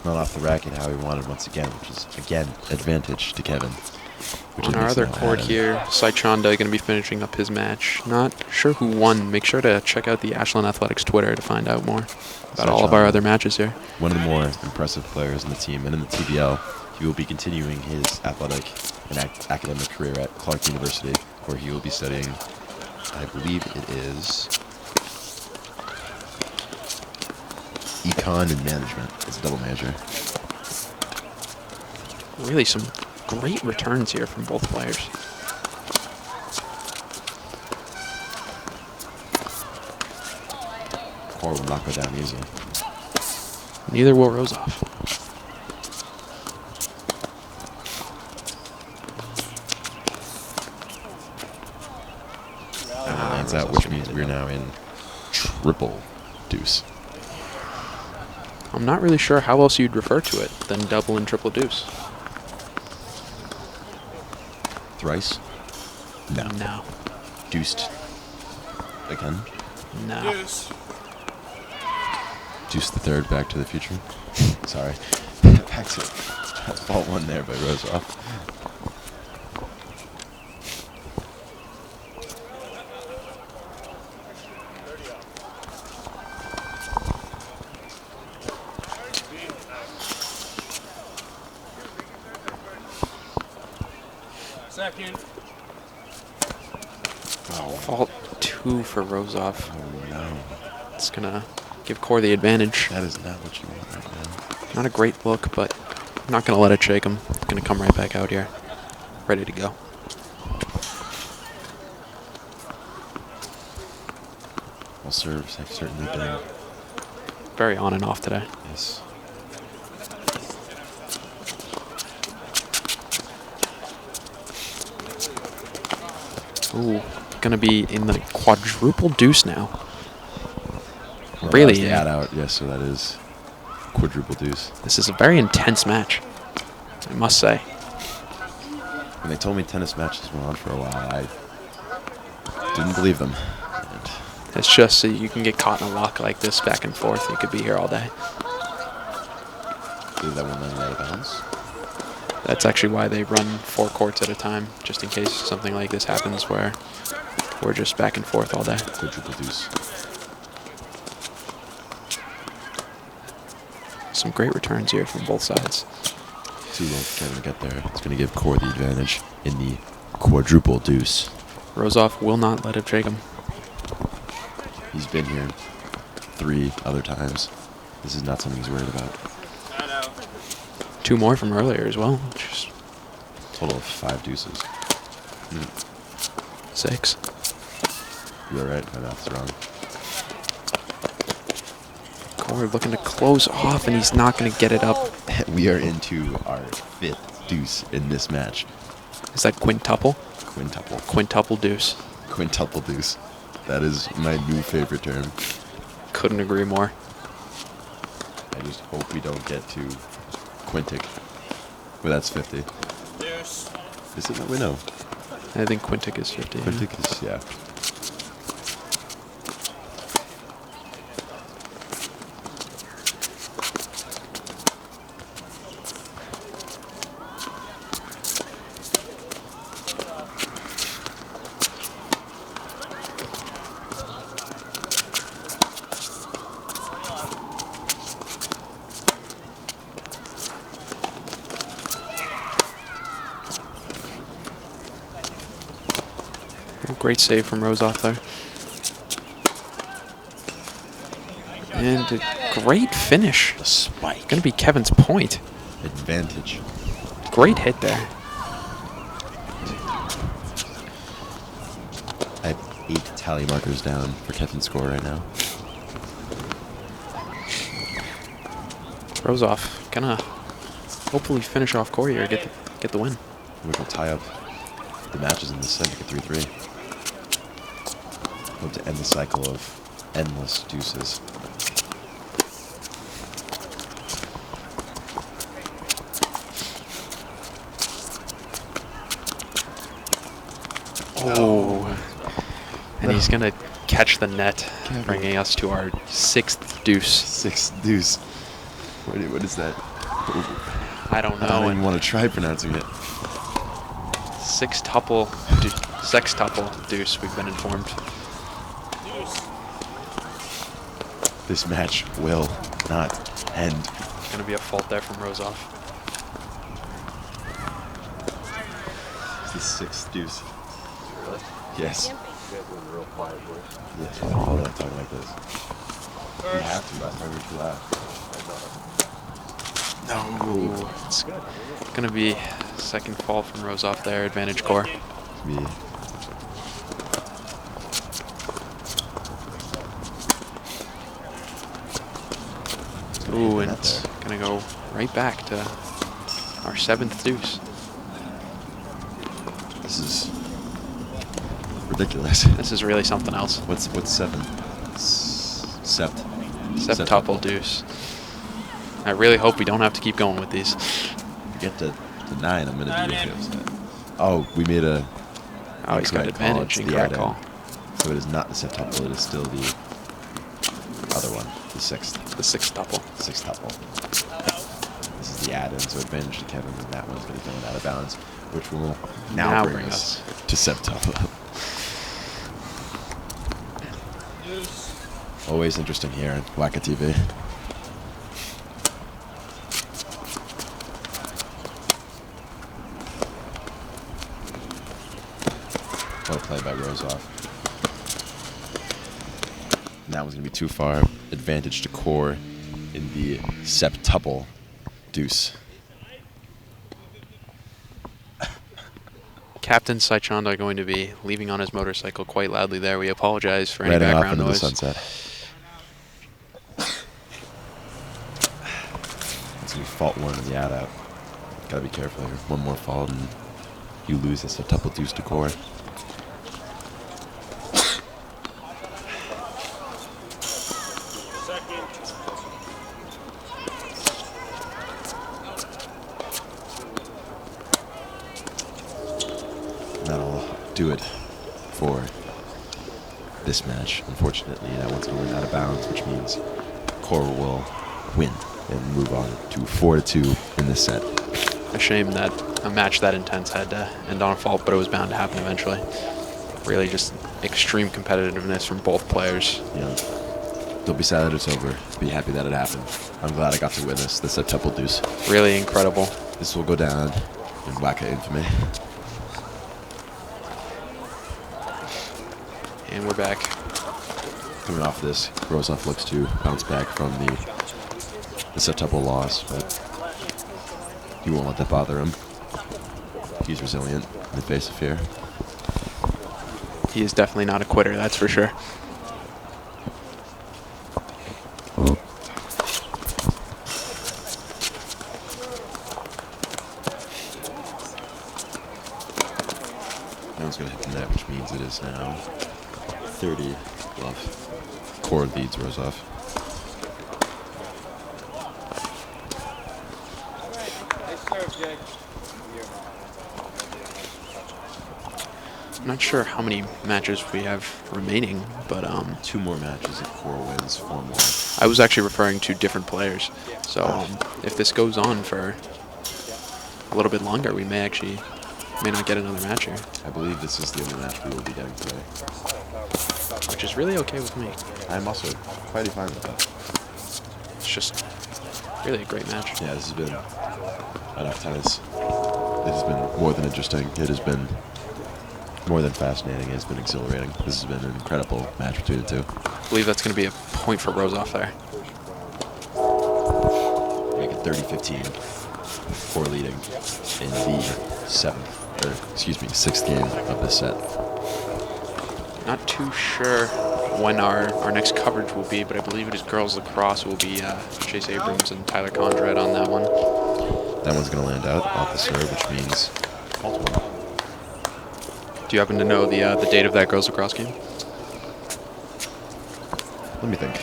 Not off the racket how he wanted once again, which is, again, advantage to Kevin. Which On our makes it other now court add in. here, Saichanda going to be finishing up his match. Not sure who won. Make sure to check out the Ashland Athletics Twitter to find out more about all of our Saichanda. other matches here. One of the more impressive players in the team, and in the TBL, he will be continuing his athletic and academic career at Clark University, where he will be studying, I believe it is, econ and management. It's a double major. Really some great returns here from both players. Core will not go down easily. Neither will Rozoff. And it lands out, which means we're now in triple deuce. I'm not really sure how else you'd refer to it than double and triple deuce. Thrice? No. No. Deuced. Again? No. Deuce. Deuce the third, Back to the Future. Sorry. Back to that's ball one there by Rozoff. Second. Fault 2 for Rozoff. Oh no. It's going to give Core the advantage. That is not what you want right now. Not a great look, but I'm not going to let it shake him. Going to come right back out here. Ready to go. All serves have certainly been. Very on and off today. Yes. Ooh, going to be in the quadruple deuce now. Well, that Really, was the yeah. add out, yes, so that is quadruple deuce. This is a very intense match, I must say. When they told me tennis matches went on for a while, I didn't believe them. And It's just so you can get caught in a lock like this back and forth. You could be here all day. I believe that one landed out of bounds. That's actually why they run 4 courts at a time, just in case something like this happens where we're just back and forth all day. Quadruple deuce. Some great returns here from both sides. Too low for Kevin to get there. It's going to give Core the advantage in the quadruple deuce. Rozoff will not let it shake him. He's been here 3 other times. This is not something he's worried about. Add out. 2 more from earlier as well. Just Total of 5 deuces. 6. You're right, my math's wrong. Core looking to close off, and he's not going to get it up. We are into our 5th deuce in this match. Is that quintuple? Quintuple. Quintuple deuce. Quintuple deuce. That is my new favorite term. Couldn't agree more. I just hope we don't get to quintic. Well, that's 50. Deuce. Is it? No, no. I think quintic is 50. yeah. Quintic is, yeah. Great save from Rozoff there. And a great finish. The spike. Gonna be Kevin's point. Advantage. Great hit there. I have 8 tally markers down for Kevin's score right now. Rozoff gonna hopefully finish off Corey or get the win. Which will tie up the matches in this set to get 3-3. Hope to end the cycle of endless deuces. Oh, and he's gonna catch the net, bringing us to our 6th deuce. 6th deuce. What is that? I don't know. I don't even want to try pronouncing it. Sextuple deuce, we've been informed. This match will not end. Gonna be a fault there from Rozoff. It's the 6th deuce. Really? Yes. Yeah, all that talking like this. You have to, last time we were too loud. No. It's gonna be second fall from Rozoff there, advantage core. Me. Ooh, and it's gonna go right back to our 7th deuce. This is ridiculous. This is really something else. What's 7? Sept. Septuple deuce. I really hope we don't have to keep going with these. Get to 9, I'm gonna be really upset. Oh, we made a. Oh, he's got incorrect call. advantage. It's the Incorrect add-in. call. So it is not the septuple, it is still the other one, the 6th. The 6tuple. 6tuple. This is the add-in, so advantage to Kevin, and that one's going to be going out of bounds, which will now bring us to septuple. Always interesting here at WACA-TV. What a play by Rozoff. And that one's going to be too far. Advantage to core in the septuple deuce. Captain Saichand are going to be leaving on his motorcycle quite loudly there. We apologize for any Riding off background into noise. the sunset. It's going to be fault 1 in the add-out. Got to be careful here. One more fault and you lose the septuple deuce to core. That'll do it for this match. Unfortunately, that one's going out of bounds, which means Core will win and move on to 4-2 in this set. A shame that a match that intense had to end on a fault, but it was bound to happen eventually. Really just extreme competitiveness from both players. Yeah. Don't be sad that it's over. Be happy that it happened. I'm glad I got to witness the septuple deuce. Really incredible. This will go down in WACA infamy. And we're back. Coming off this, Rozoff looks to bounce back from the septuple loss, but he won't let that bother him. He's resilient in the face of fear. He is definitely not a quitter, that's for sure. That one's going to hit the net, which means it is now 30 love. Core leads Rozoff. I'm not sure how many matches we have remaining, but 2 more matches if Core wins, 4 more. I was actually referring to different players. So if this goes on for a little bit longer, we may not get another match here. I believe this is the only match we will be getting today. Which is really okay with me. I'm also quite fine with that. It's just really a great match. Yeah, this has been enough tennis. This has been more than interesting. It has been more than fascinating. It's been exhilarating. This has been an incredible match between the two. I believe that's going to be a point for Rozoff there. Make it 30-15. Core leading in the sixth game of this set. Not too sure when our next coverage will be, but I believe it is girls lacrosse. Will be Chase Abrams and Tyler Conrad on that one. That one's going to land out off the serve, which means multiple. Do you happen to know the date of that girls lacrosse game? Let me think.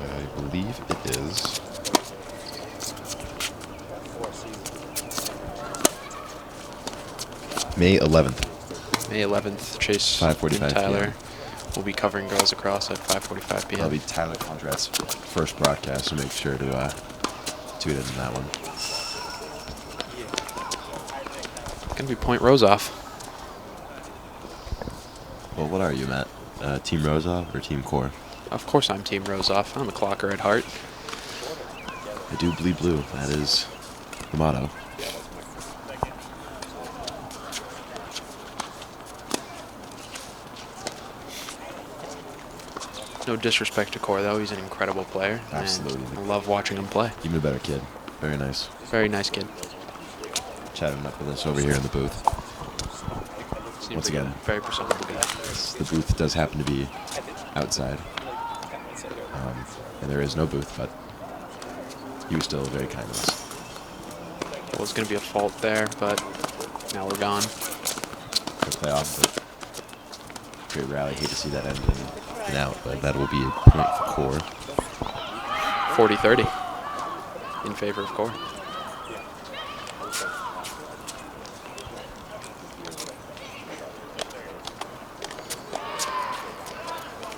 I believe it is May 11th. May 11th, Chase 5:45 and Tyler p.m. will be covering girls lacrosse at 5:45 p.m. That'll be Tyler Conrad's first broadcast, so make sure to tune in that one. Gonna be point Rozoff. Well, what are you, Matt? Team Rozoff or Team Core? Of course I'm Team Rozoff. I'm a clocker at heart. I do bleed blue. That is the motto. No disrespect to Core, though. He's an incredible player. Absolutely. And I love watching him play. Even a better kid. Very nice. Very nice kid. Chatting up with us over here in the booth. Seems Once like a again, very personable guy. the booth does happen to be outside. And there is no booth, but he was still very kind to us. Well, it's going to be a fault there, but now we're gone. Good playoff, but great rally. Hate to see that end in and out, but that will be a point for Core. 40-30 in favor of Core.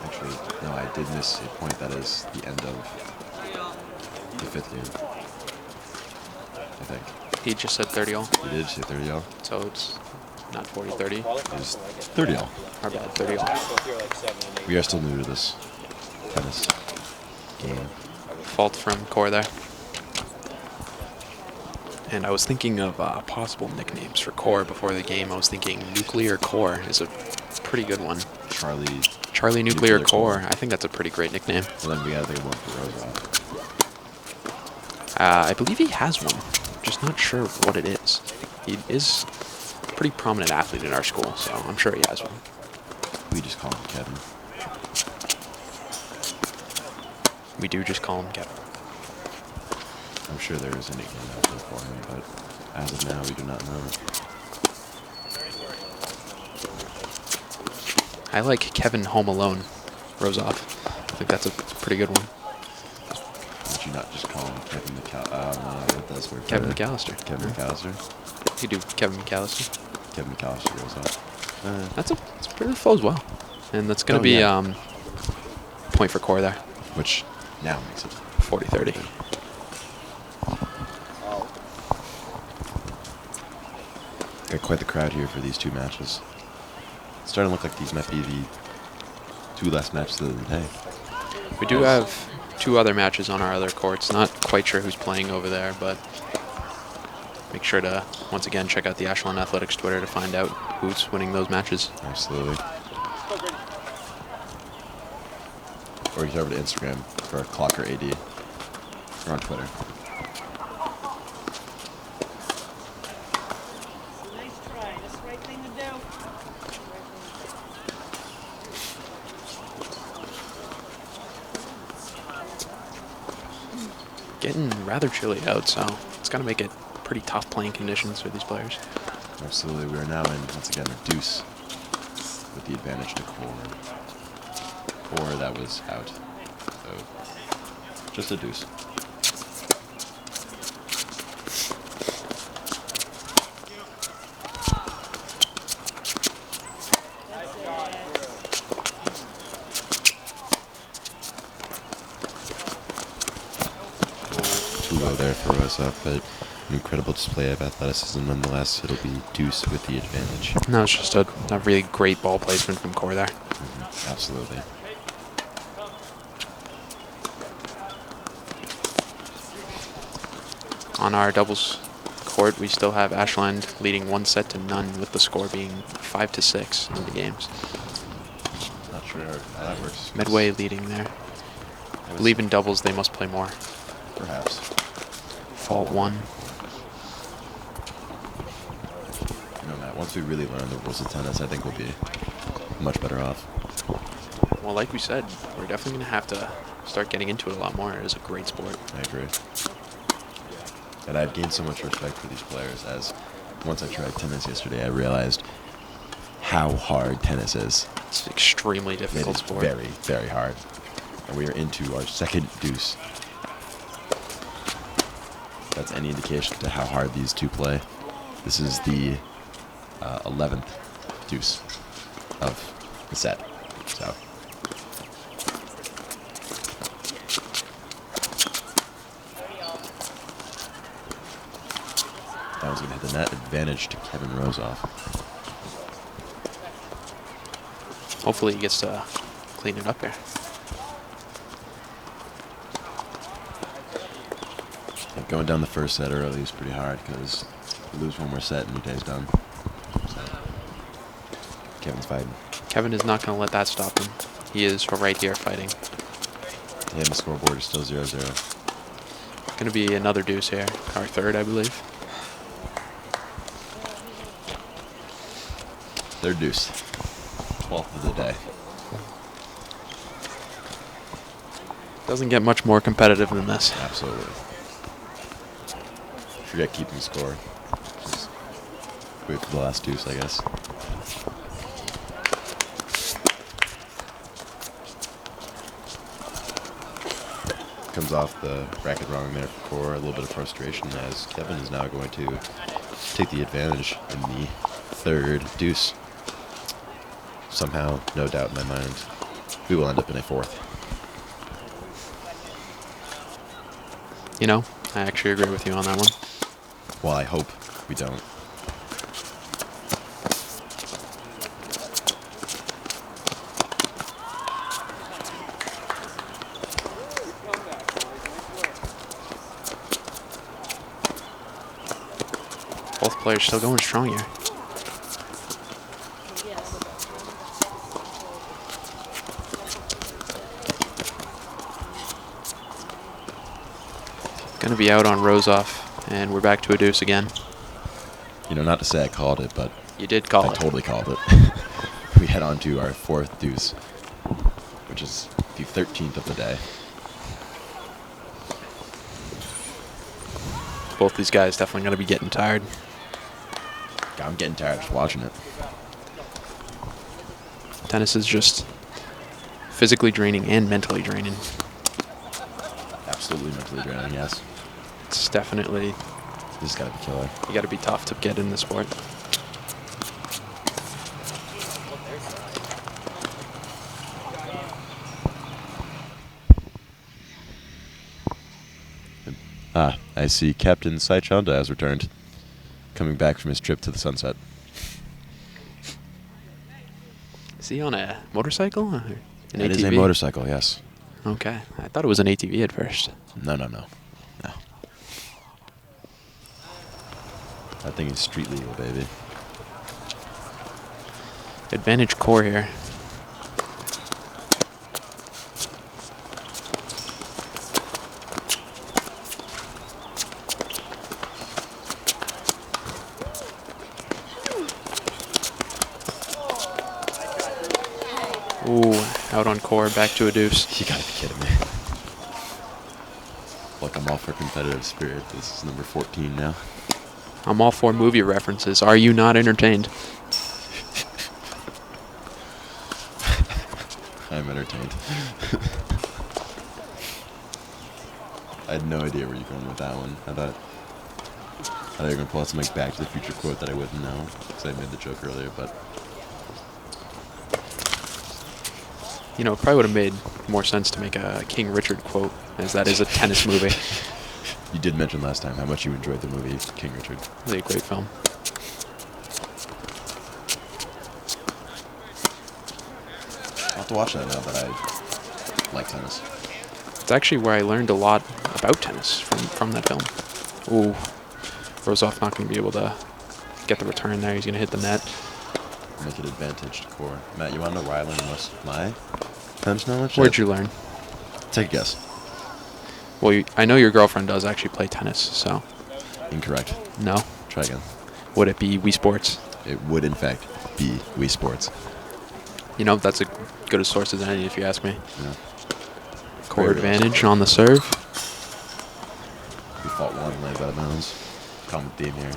Actually, no, I did miss a point. That is the end of the fifth game, I think. He just said 30 all, He did say 30 all. so it's not 40-30. It was 30 all. Our bad, 30 all. We are still new to this tennis game. Fault from Core there. And I was thinking of possible nicknames for Core before the game. I was thinking Nuclear Core is a pretty good one. Charlie Nuclear Core. I think that's a pretty great nickname. Well, then we gotta think of one for Rozoff. I believe he has one. Just not sure what it is. He is a pretty prominent athlete in our school, so I'm sure he has one. We just call him Kevin. We do just call him Kevin. I'm sure there is a nickname out there for him, but as of now, we do not know. I like Kevin Home Alone, Rozoff. I think that's a pretty good one. Would you not just call him Kevin what does work? Kevin McAllister. Kevin McAllister? You do Kevin McAllister. Kevin McAllister goes off. That's pretty flows well. And that's going to be yeah. Point for Core there. Which now makes it 40-30. Got quite the crowd here for these two matches. It's starting to look like these might be the two last matches of the day. We do have two other matches on our other courts. Not quite sure who's playing over there, but make sure to, once again, check out the Ashland Athletics Twitter to find out who's winning those matches. Absolutely. Or you can over to Instagram for Clocker AD. Or on Twitter. Nice try. That's the right thing to do. Getting rather chilly out, so it's going to make it pretty tough playing conditions for these players. Absolutely. We are now in, once again, a deuce with the advantage to Core. Core that was out. So, just a deuce. Too low there for Rozoff, but an incredible display of athleticism nonetheless. It'll be deuce with the advantage. No, it's just a really great ball placement from Core there. Absolutely. On our doubles court, we still have Ashland leading 1-0 with the score being 5-6 in the games. Not sure how that works. Medway leading there. I believe in doubles they must play more. Perhaps. Fault 1. You know, Matt, once we really learn the rules of tennis, I think we'll be much better off. Well, like we said, we're definitely going to have to start getting into it a lot more. It is a great sport. I agree. And I've gained so much respect for these players as once I tried tennis yesterday, I realized how hard tennis is. It's an extremely It difficult is sport. very, very hard. And we are into our second deuce. If that's any indication to how hard these two play. This is the 11th deuce of the set. So. That was going to hit the net. Advantage to Kevin Rosoff. Hopefully he gets to clean it up here. Yeah, going down the first set early is pretty hard because you lose one more set and your day's done. So, Kevin's fighting. Kevin is not going to let that stop him. He is right here fighting. And the scoreboard is still 0-0. Going to be another deuce here. Our third, I believe. Third deuce. 12th of the day. Doesn't get much more competitive than this. Absolutely. Forget keeping score. Just wait for the last deuce, I guess. Comes off the bracket wrong there for a little bit of frustration as Kevin is now going to take the advantage in the third deuce. Somehow, no doubt in my mind, we will end up in a fourth. You know, I actually agree with you on that one. Well, I hope we don't. Both players still going strong here. Going to be out on Rosoff, and we're back to a deuce again. You know, not to say I called it, but You did call I it. totally called it. We head on to our fourth deuce, which is the 13th of the day. Both these guys definitely going to be getting tired. God, I'm getting tired just watching it. Tennis is just physically draining and mentally draining. Absolutely mentally draining, yes. It's definitely, This has got to be killer. you got to be tough to get in the sport. I see Captain Saichanda has returned, coming back from his trip to the sunset. Is he on a motorcycle? Or an It ATV? is a motorcycle, yes. Okay. I thought it was an ATV at first. No. That thing is street legal, baby. Advantage core here. Ooh, out on core, back to a deuce. You gotta be kidding me. Look, I'm all for competitive spirit. This is number 14 now. I'm all for movie references. Are you not entertained? I'm entertained. I had no idea where you're going with that one. I thought you were going to pull out some like Back to the Future quote that I wouldn't know because I made the joke earlier, but You know, it probably would have made more sense to make a King Richard quote, as that is a tennis movie. you did mention last time how much you enjoyed the movie King Richard. Really a great film. I'll have to watch that now that I like tennis. It's actually where I learned a lot about tennis from that film. Ooh, Rozoff not going to be able to get the return there. He's going to hit the net. Make it advantage to core. Matt, you want to know why I learned most of my tennis knowledge? Where'd you learn? Take a guess. Well, I know your girlfriend does actually play tennis, so. Incorrect. No? Try again. Would it be Wii Sports? It would, in fact, be Wii Sports. You know, that's as good a source as any, if you ask me. Yeah. Core Very advantage on the serve. We fought one leg out of bounds. Common theme here.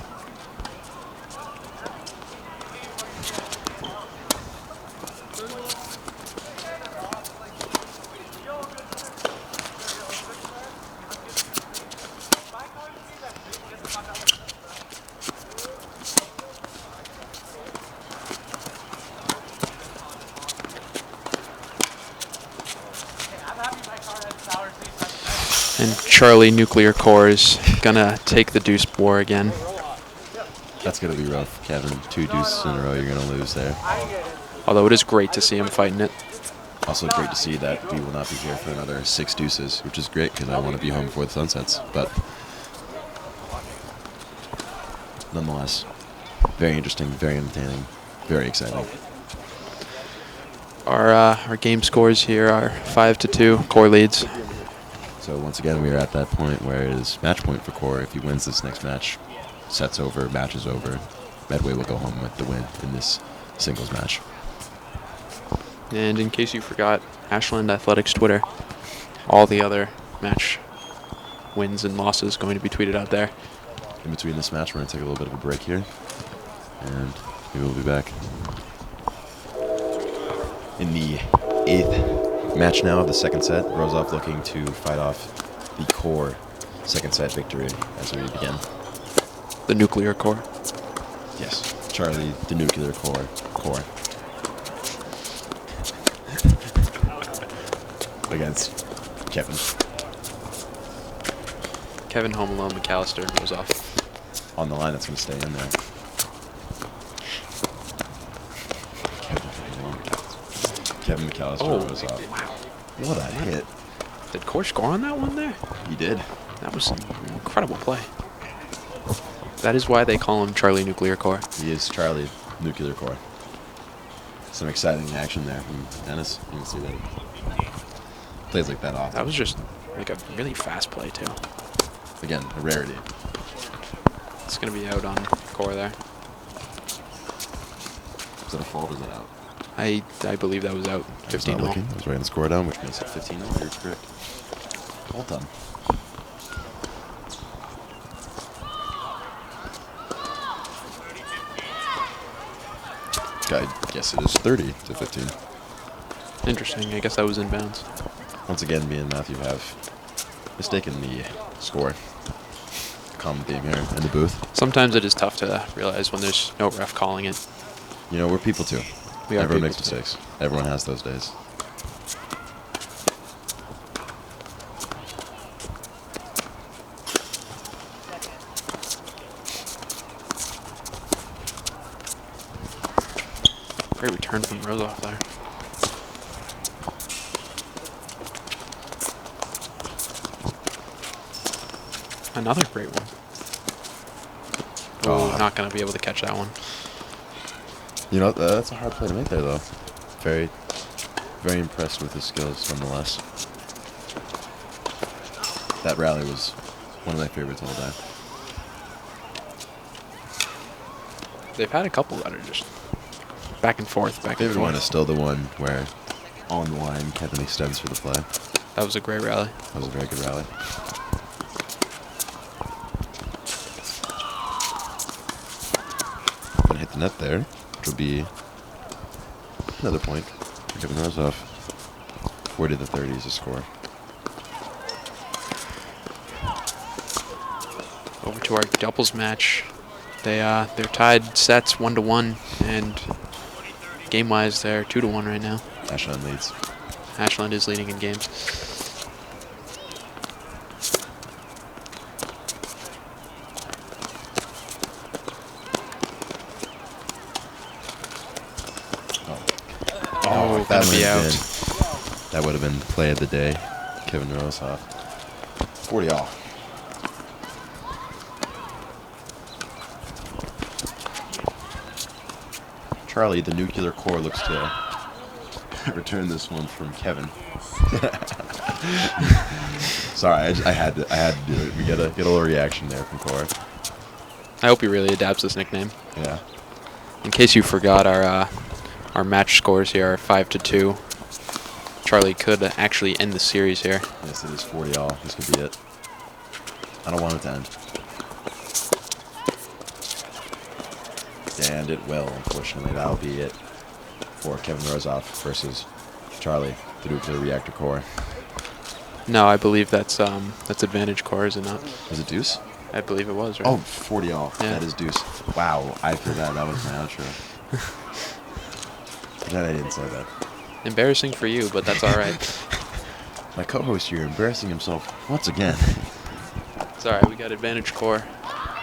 And Charlie Nuclear Core is going to take the deuce war again. That's going to be rough, Kevin. 2 deuces in a row, you're going to lose there. Although it is great to see him fighting it. Also great to see that we will not be here for another 6 deuces, which is great because I want to be home before the sun sets. But nonetheless, very interesting, very entertaining, very exciting. Our game scores here are 5-2. Core leads. So once again, we are at that point where it is match point for Core. If he wins this next match, set's over, match is over. Medway will go home with the win in this singles match. And in case you forgot, Ashland Athletics Twitter, all the other match wins and losses going to be tweeted out there. In between this match, we're going to take a little bit of a break here, and we will be back. In the 8th match now of the second set, Rozoff looking to fight off the Core second set victory as we begin. The Nuclear Core. Yes, Charlie, the Nuclear Core. Against Kevin. Kevin Home Alone McAllister goes off. On the line, that's going to stay in there. Kevin McAllister goes off. Wow. What a hit. Did Core score on that one there? He did. That was an incredible play. That is why they call him Charlie Nuclear Core. He is Charlie, Nuclear Core. Some exciting action there from Dennis. You can see that. Plays like that often. That was just like a really fast play, too. Again, a rarity. It's going to be out on Core there. Is that a fault or is that out? I believe that was out. I was 15 not all. looking. I was writing the score down, which makes it 15 all. You're correct. Well done. I guess it is 30-15. Interesting. I guess that was in bounds. Once again, me and Matthew have mistaken the score. Common theme here in the booth. Sometimes it is tough to realize when there's no ref calling it. You know, we're people too. We are Everyone people makes too. mistakes. Everyone has those days. Great return from Rozoff there. Another great one. Oh, not going to be able to catch that one. You know, that's a hard play to make there, though. Very, very impressed with his skills, nonetheless. That rally was one of my favorites all day. They've had a couple that are just back and forth, back and Favorite one is forth. still the one where, on the line, Kevin extends for the play. That was a great rally. That was a very good rally. Gonna hit the net there, which will be another point for Kevin Rozoff. 40-30 is the score. Over to our doubles match. They're tied sets 1-1, and game-wise they're 2-1 right now. Ashland leads. Ashland is leading in games. Oh, that gonna be out. That would have been the play of the day. Kevin Rozoff. 40 all. Charlie, the nuclear core, looks to return this one from Kevin. Sorry, I had to do it. We get a little reaction there from Core. I hope he really adapts this nickname. Yeah. In case you forgot, our match scores here are 5-2. Charlie could actually end the series here. Yes, it is 40-all. This could be it. I don't want it to end. And it will, unfortunately. That'll be it for Kevin Rozoff versus Charlie, the nuclear reactor core. No, I believe that's advantage core, is it not? Was it deuce? I believe it was, right? Oh, 40-all. Yeah. That is deuce. Wow, I forgot that was my outro. Pretend I didn't say that. Embarrassing for you, but that's all right. My co-host here embarrassing himself once again. It's all right. We got advantage core.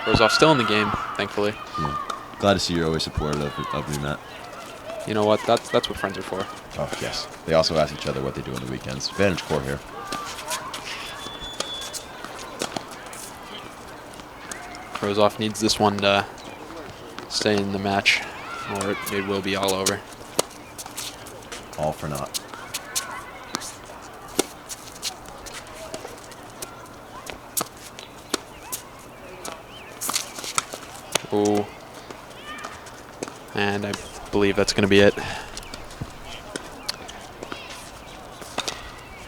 Rozoff still in the game, thankfully. Yeah. Glad to see you're always supportive of me, Matt. You know what? That's what friends are for. Oh, yes. They also ask each other what they do on the weekends. Advantage core here. Rozoff needs this one to stay in the match, or it will be all over. All for naught. Ooh. And I believe that's going to be it.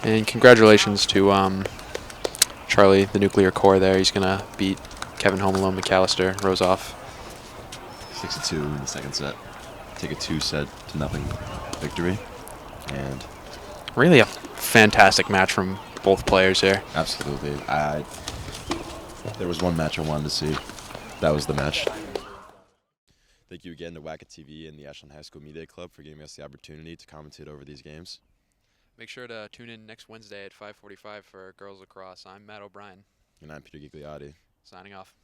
And congratulations to Charlie, the nuclear core there. He's going to beat Kevin Home Alone McAllister, Rozoff. 6-2 in the second set. Take a 2-0 victory. And Really a fantastic match from both players here. absolutely, there was one match I wanted to see. That was the match. Thank you again to WACA-TV and the Ashland High School Media Club for giving us the opportunity to commentate over these games. Make sure to tune in next Wednesday at 5:45 for girls lacrosse. I'm Matt O'Brien, And I'm Peter Gigliotti. signing off.